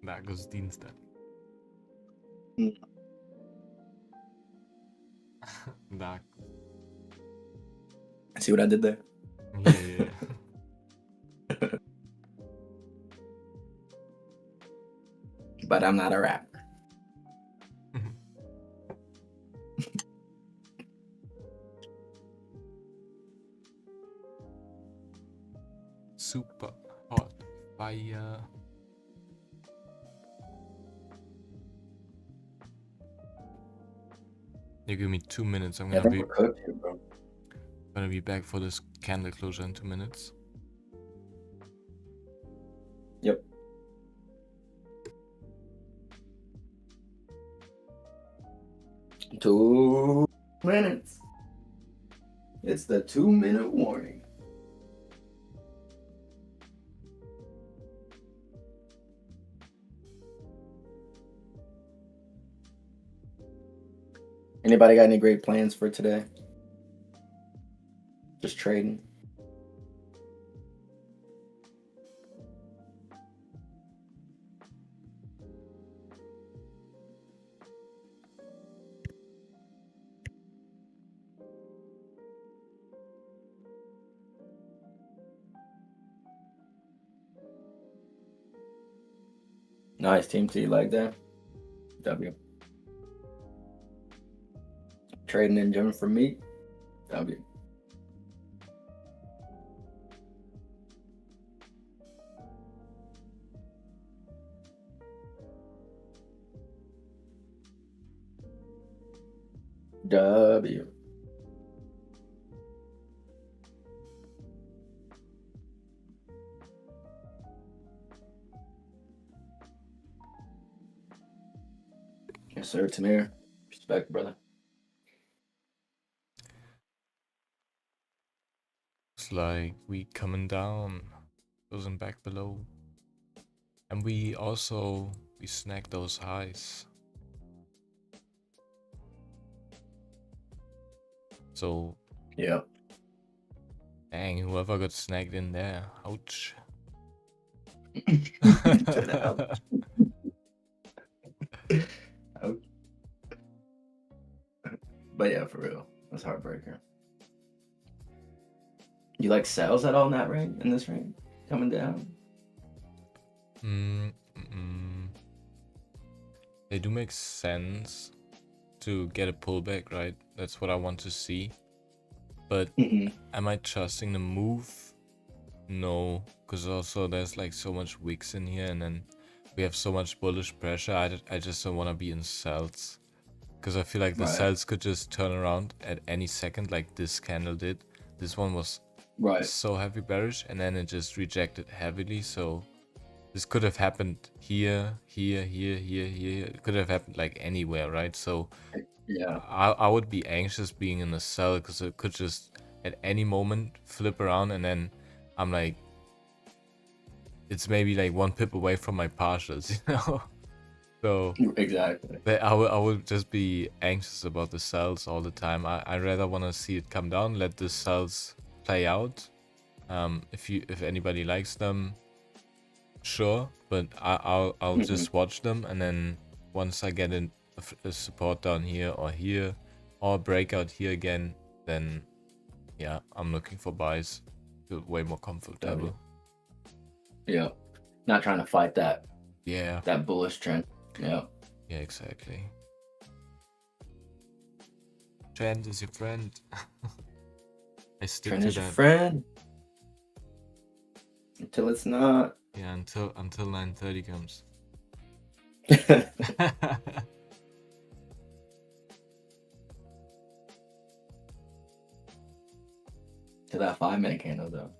Tacos Dienstag. Taco. See what I did there? Yeah. But I'm not a rapper. Super hot fire. You give me 2 minutes. I'm Yeah, I gonna think be we're cooked here, bro. back for this candle closure in 2 minutes. Yep. Two minutes. It's the 2-minute warning. Anybody got any great plans for today? Just trading. Nice team. T like that. W. Trading in gym for me. W. W. Yes, sir, Tamir. Respect, brother. It's like we coming down, closing back below. And we snag those highs. So Yeah. dang, whoever got snagged in there. Ouch. Ouch. Ouch. But yeah, for real. That's heartbreaker. You like sales at all in that range? In this range? Coming down? They do make sense to get a pullback, right? That's what I want to see. But am I trusting the move? No, because also there's like so much wicks in here, and then we have so much bullish pressure. I just don't want to be in sells, because I feel like the sells could just turn around at any second, like this candle did. This one was so heavy bearish, and then it just rejected heavily. So this could have happened here. It could have happened like anywhere, right? So yeah, I would be anxious being in the sell, because it could just at any moment flip around, and then I'm like it's maybe like 1 pip away from my partials, you know. So Exactly. I would just be anxious about the cells all the time. I rather want to see it come down, let the cells play out. If anybody likes them, sure, but I'll just watch them, and then once I get a support down here, or a breakout here again, then yeah, I'm looking for buys. Feel way more comfortable. Yeah. Not trying to fight that Yeah. that bullish trend. Yeah. Yeah, exactly. Trend is your friend. I stick Trend to is your that. friend. Until it's not. Yeah, until 9:30 comes. To that 5-minute candle though.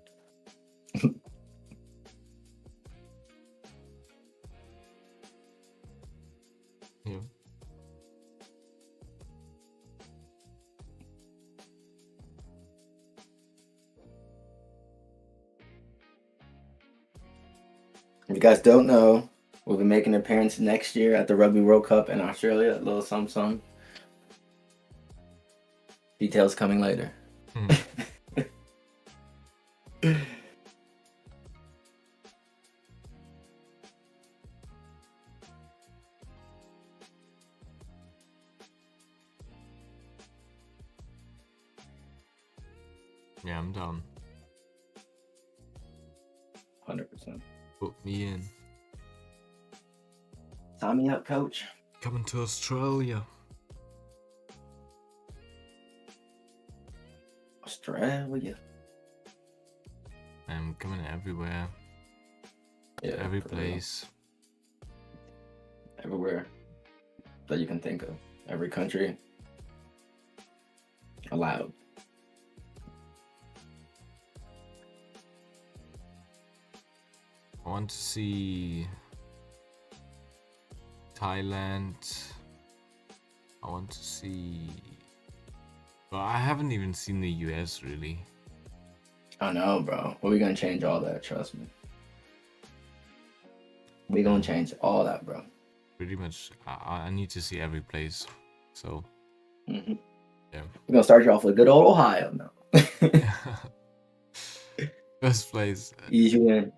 Yeah. If you guys don't know, we'll be making an appearance next year at the Rugby World Cup in Australia. A little something. Details coming later. Yeah, I'm down. 100%. Put me in. Sign me up, coach. Coming to Australia. Australia. I'm coming everywhere. Yeah. Every for real. place. Everywhere that you can think of. Every country. Allowed. I want to see Thailand. I want to see. Well, I haven't even seen the US really. I know, bro. We're gonna change all that, trust me. We're gonna change all that, bro. Pretty much, I need to see every place. So, Mm-hmm. yeah. We're gonna start you off with good old Ohio now. First place. Easy win.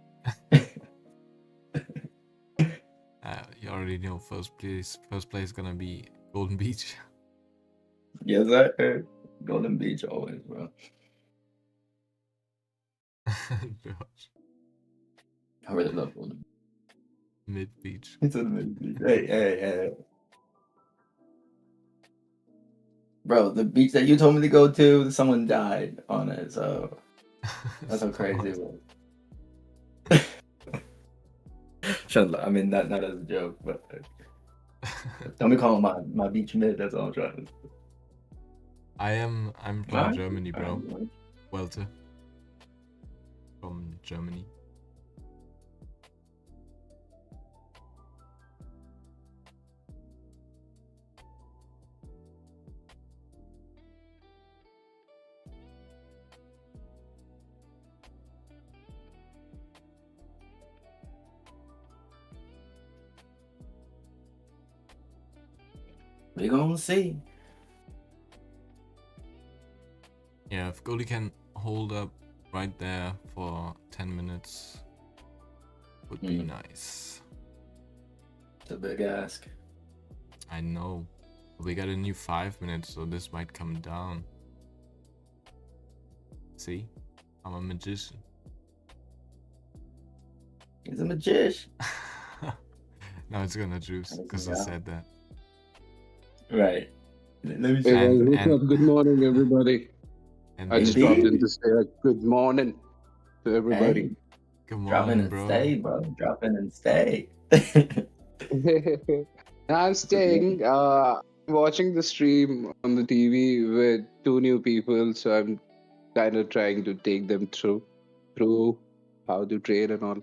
You already know first place. First place gonna be Golden Beach. Yes, sir. Golden Beach always, bro. Gosh. I really love Golden Beach. Mid Beach. It's a mid beach. Hey. Bro, the beach that you told me to go to, someone died on it, so that's so crazy. Shut up. I mean, not as a joke, but don't be calling my beach mid. That's all I'm trying to say. I'm from Alright, Germany, bro. alright. Welter. From Germany. We gonna see. Yeah, if goalie can hold up right there for 10 minutes, would be nice. It's a big ask. I know. We got a new 5 minutes, so this might come down. See? I'm a magician. He's a magician. Now it's gonna juice because I said that. Right. Let me Hey see. guys, And- what's and- up? Good morning, everybody. And I just Indeed. dropped in to say a good morning to everybody. Hey, Good drop in morning, and bro. stay, bro. Drop in and stay. I'm staying, watching the stream on the TV with 2 new people, so I'm kind of trying to take them through how to trade and all.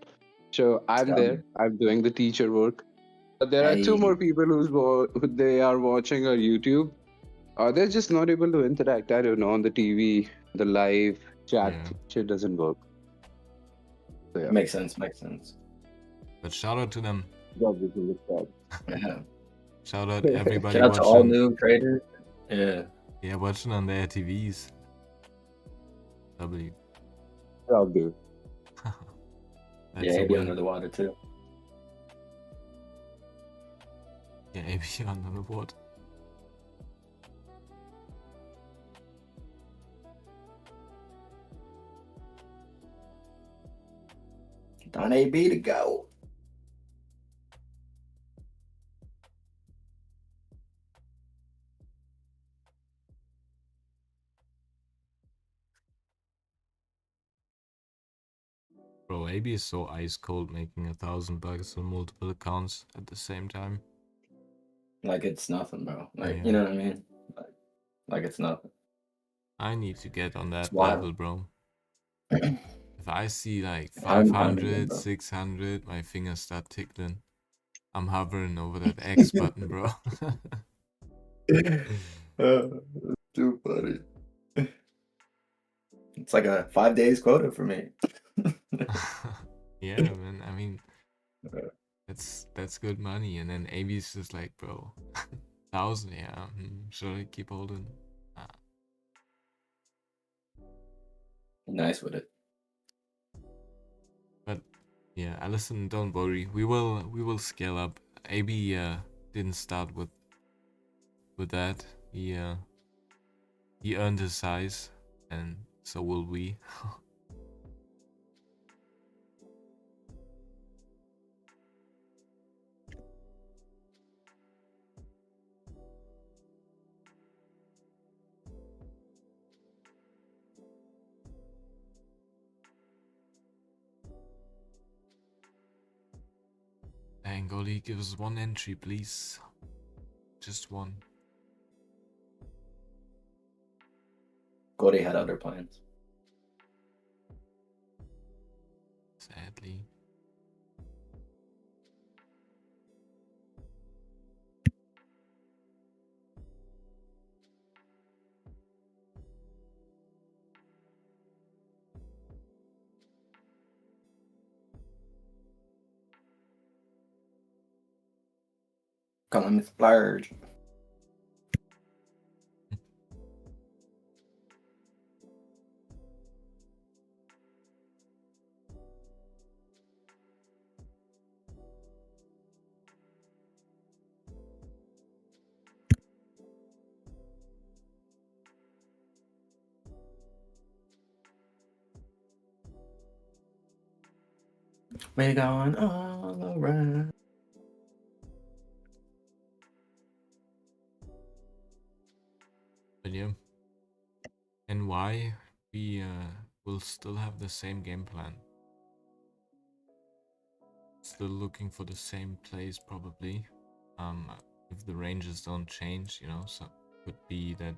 So I'm Yum. there. I'm doing the teacher work. But there are 2 Hey. more people they are watching our YouTube. They're just not able to interact. I don't know, on the TV, the live chat Yeah. shit doesn't work. So yeah. Makes sense. But shout out to them. Got this in the chat. Yeah. Shout out everybody Shout out to all watching. new traders. Yeah. Yeah, watching on their TVs. W. I'll do. That's Yeah, a he'd be win. under the water too. Yeah, AB under the water. Don AB to go. Bro, AB is so ice cold, making $1,000 on multiple accounts at the same time. Like it's nothing, bro. Like Yeah. you know what I mean? Like it's nothing. I need to get on that It's wild. level, bro. If I see like I'm 500, bro. 600, my fingers start tickling. I'm hovering over that X button, bro. Too funny. It's like a 5 days quota for me. Yeah, man. I mean, that's good money. And then AB's just like, bro, 1,000, yeah. Should I keep holding? Nice with it. But yeah, Allison, don't worry. We will scale up. AB didn't start with that. He earned his size, and so will we. Angoli, give us one entry, please. Just one. Gordy had other plans. Sadly. Call him splurge. We're going all around. But yeah. And why we will still have the same game plan. Still looking for the same place probably. If the ranges don't change, you know, so could be that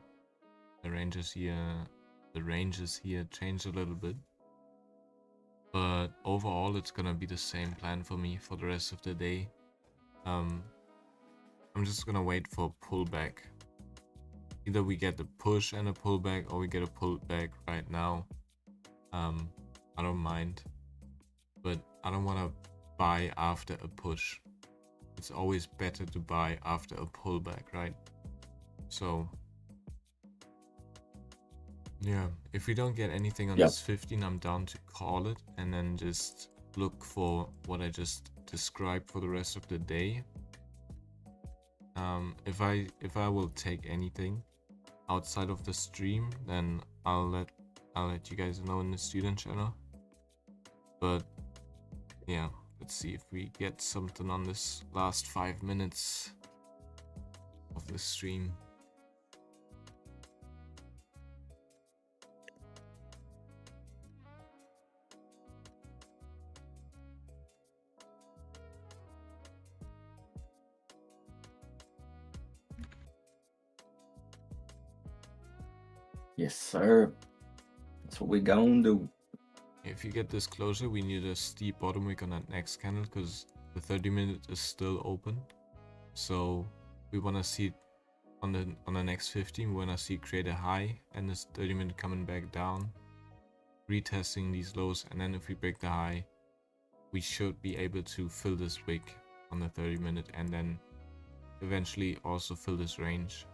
the ranges here change a little bit. But overall it's gonna be the same plan for me for the rest of the day. I'm just gonna wait for a pullback. Either we get a push and a pullback, or we get a pullback right now. I don't mind, but I don't want to buy after a push. It's always better to buy after a pullback, right? So yeah, if we don't get anything on this 15, I'm down to call it and then just look for what I just described for the rest of the day. If I will take anything outside of the stream, then I'll let you guys know in the student channel. But yeah, let's see if we get something on this last 5 minutes of the stream. Yes, sir. That's what we gonna do. If you get this closer, we need a steep bottom wick on that next candle because the 30-minute is still open. So we want to see on the next 15, we want to see create a high and this 30-minute coming back down, retesting these lows, and then if we break the high, we should be able to fill this wick on the 30-minute and then eventually also fill this range.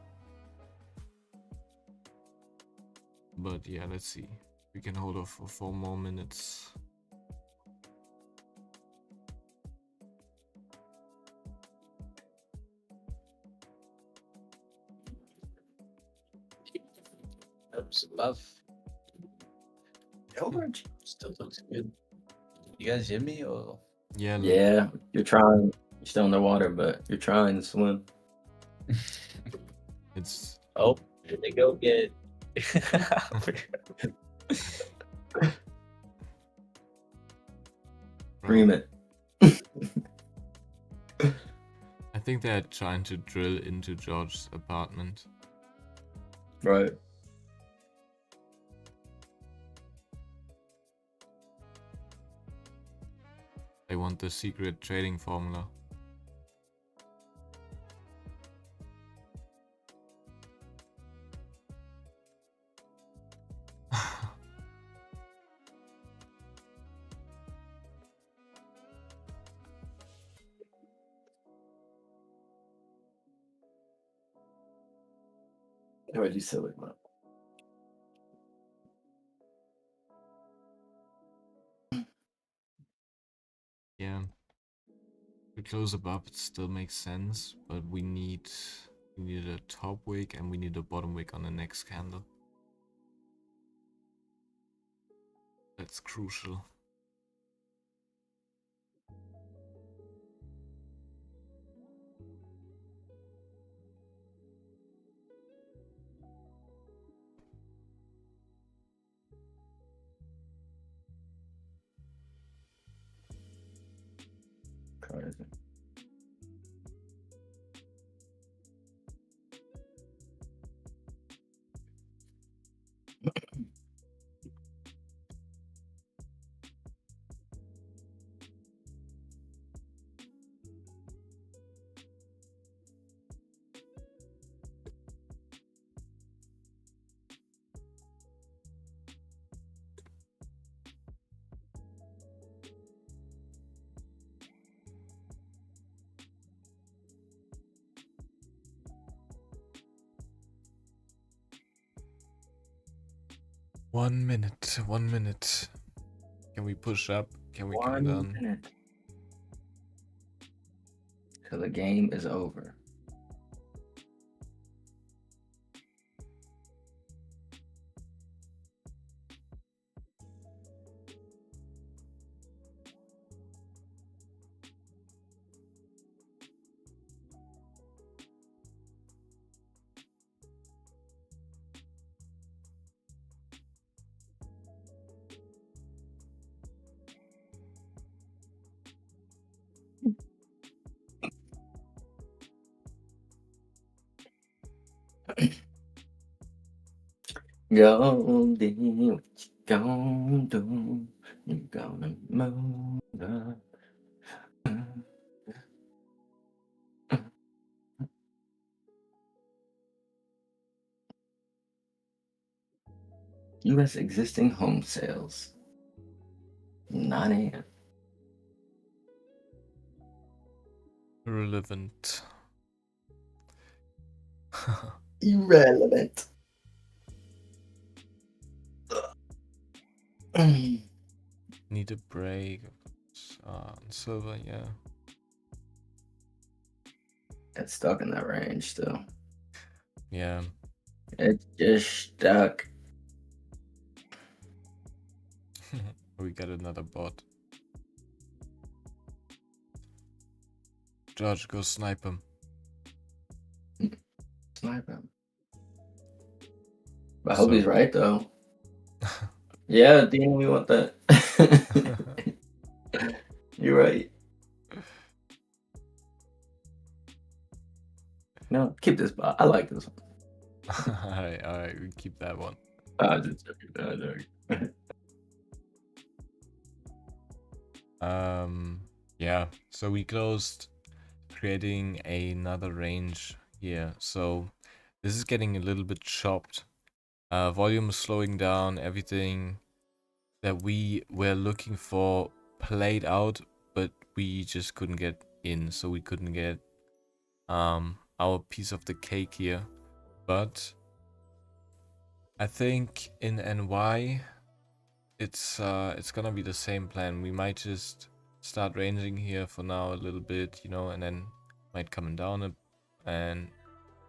But yeah, let's see. We can hold off for 4 more minutes. Oops, above. George. Still looks good. You guys hear me or? Yeah, Yeah, you're trying. You're still underwater, but you're trying to swim. it's Oh, here they go again. Dream it. I think they're trying to drill into George's apartment. Right. They want the secret trading formula. George, you silly man. Yeah. We close above, it still makes sense, but we need a top wick and we need a bottom wick on the next candle. That's crucial. Crazy. One minute, 1 minute. Can we push up? Can we come 1 down? minute. Till the game is over. Goldie, what you gonna do? You gonna move up. U.S. existing home sales. 9 a.m. Irrelevant. Irrelevant. Need a break. On silver, yeah. It's stuck in that range still. Yeah. It's just stuck. We got another bot. George, go snipe him. Snipe him. I hope he's So- right though. Yeah, Dean, we want that. You're right. No, keep this bot. I like this one. Alright, we keep that one. Just joking. Yeah, so we closed, creating another range here. So this is getting a little bit chopped. Volume is slowing down. Everything that we were looking for played out, but we just couldn't get in, so we couldn't get our piece of the cake here. But I think in NY it's gonna be the same plan. We might just start ranging here for now a little bit, you know, and then might come down and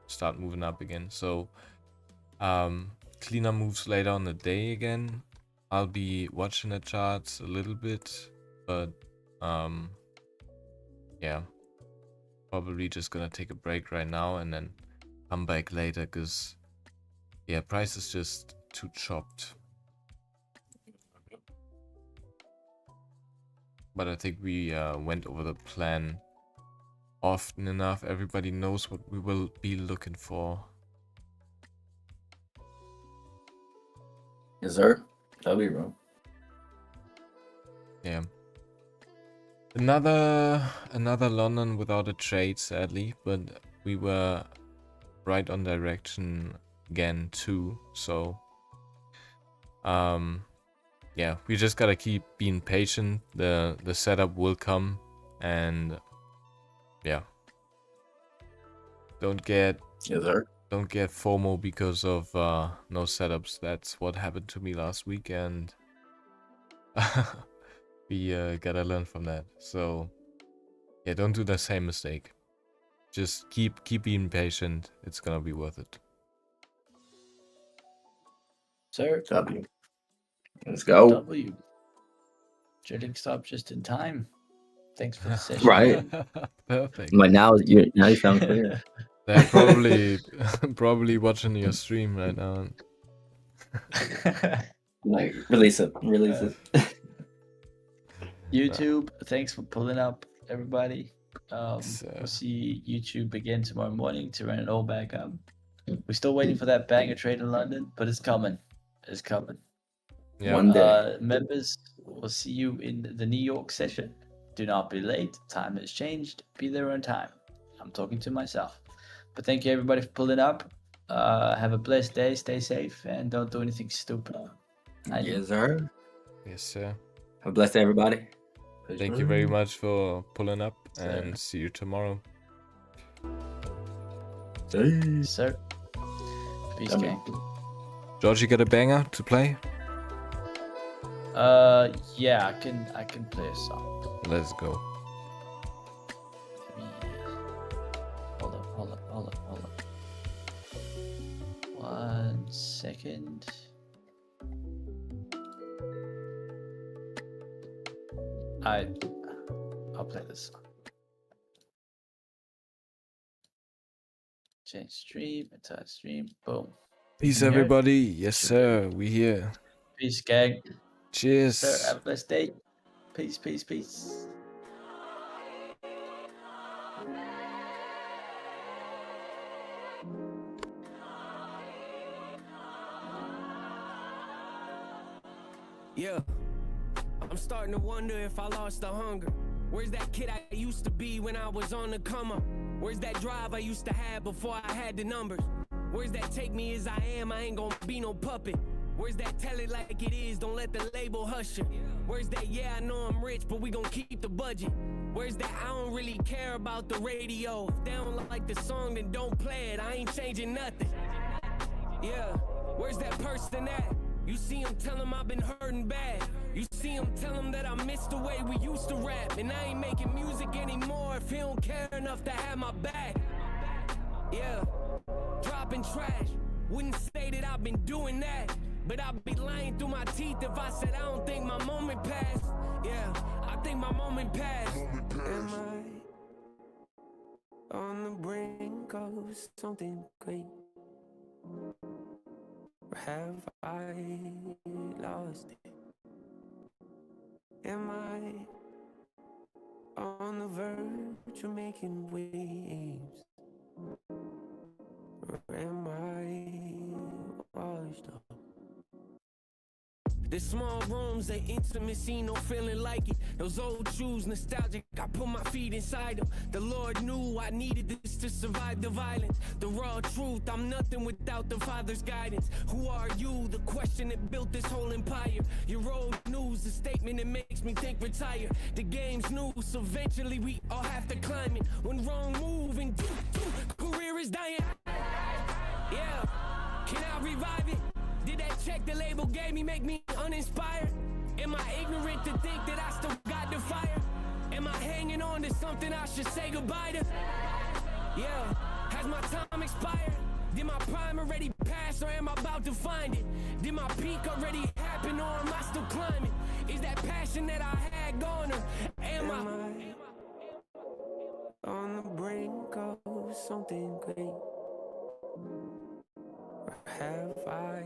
start moving up again. So cleaner moves later on the day again. I'll be watching the charts a little bit, but yeah, probably just gonna take a break right now and then come back later, because yeah, price is just too chopped. But I think we went over the plan often enough. Everybody knows what we will be looking for. Yes, sir. W, bro. Yeah. Another London without a trade, sadly, but we were right on direction again too. So yeah, we just gotta keep being patient. The setup will come, and yeah, don't get Yes, sir. FOMO because of no setups. That's what happened to me last week, and we gotta learn from that. So yeah, don't do the same mistake. Just keep being patient. It's gonna be worth it. Sir, W. Let's go. W. Trading stop just in time. Thanks for the session. Right. Perfect. But now you sound clear. They're probably watching your stream right now. Like, release it. YouTube, thanks for pulling up, everybody. So- We'll see YouTube again tomorrow morning to run it all back up. We're still waiting for that banger trade in London, but it's coming. It's coming. Yeah. One day. Members, we'll see you in the New York session. Do not be late. Time has changed. Be there on time. I'm talking to myself. But thank you, everybody, for pulling up. Have a blessed day. Stay safe, and don't do anything stupid. Yes, sir. Yes, sir. Have a blessed day, everybody. Thank you very much for pulling up, Sir. and see you tomorrow. Sir. Peace, Come gang. George, you got a banger to play? Yeah, I can play a song. Let's go. Hold up. 1 second. I'll play this song. Change stream, entire stream, boom. Peace, Can you hear it? everybody. Yes, sir. We here. Peace, gang. Cheers. Sir, have a blessed day. Peace. Yeah, I'm starting to wonder if I lost the hunger. Where's that kid I used to be when I was on the come up? Where's that drive I used to have before I had the numbers? Where's that take me as I am, I ain't gonna be no puppet? Where's that tell it like it is, don't let the label hush it? Where's that yeah, I know I'm rich, but we gon' keep the budget? Where's that I don't really care about the radio? If they don't like the song, then don't play it, I ain't changing nothing. Yeah, where's that person at? You see him, tell him I've been hurting bad. You see him, tell him that I miss the way we used to rap. And I ain't making music anymore if he don't care enough to have my back. Yeah, dropping trash. Wouldn't say that I've been doing that, but I'd be lying through my teeth if I said I don't think my moment passed. Yeah, I think my moment passed. Am I on the brink of something great? Or have I lost it? Am I on the verge of making waves? Or am I washed up? The small rooms, the intimacy, no feeling like it. Those old shoes, nostalgic, I put my feet inside them. The Lord knew I needed this to survive the violence. The raw truth, I'm nothing without the Father's guidance. Who are you? The question that built this whole empire. Your old news, the statement that makes me think retire. The game's new, so eventually we all have to climb it. One wrong move and career is dying. Yeah, can I revive it? Did that check the label gave me make me uninspired? Am I ignorant to think that I still got the fire? Am I hanging on to something I should say goodbye to? Yeah, has my time expired? Did my prime already pass or am I about to find it? Did my peak already happen or am I still climbing? Is that passion that I had gone or am I on the brink of something great? Or have I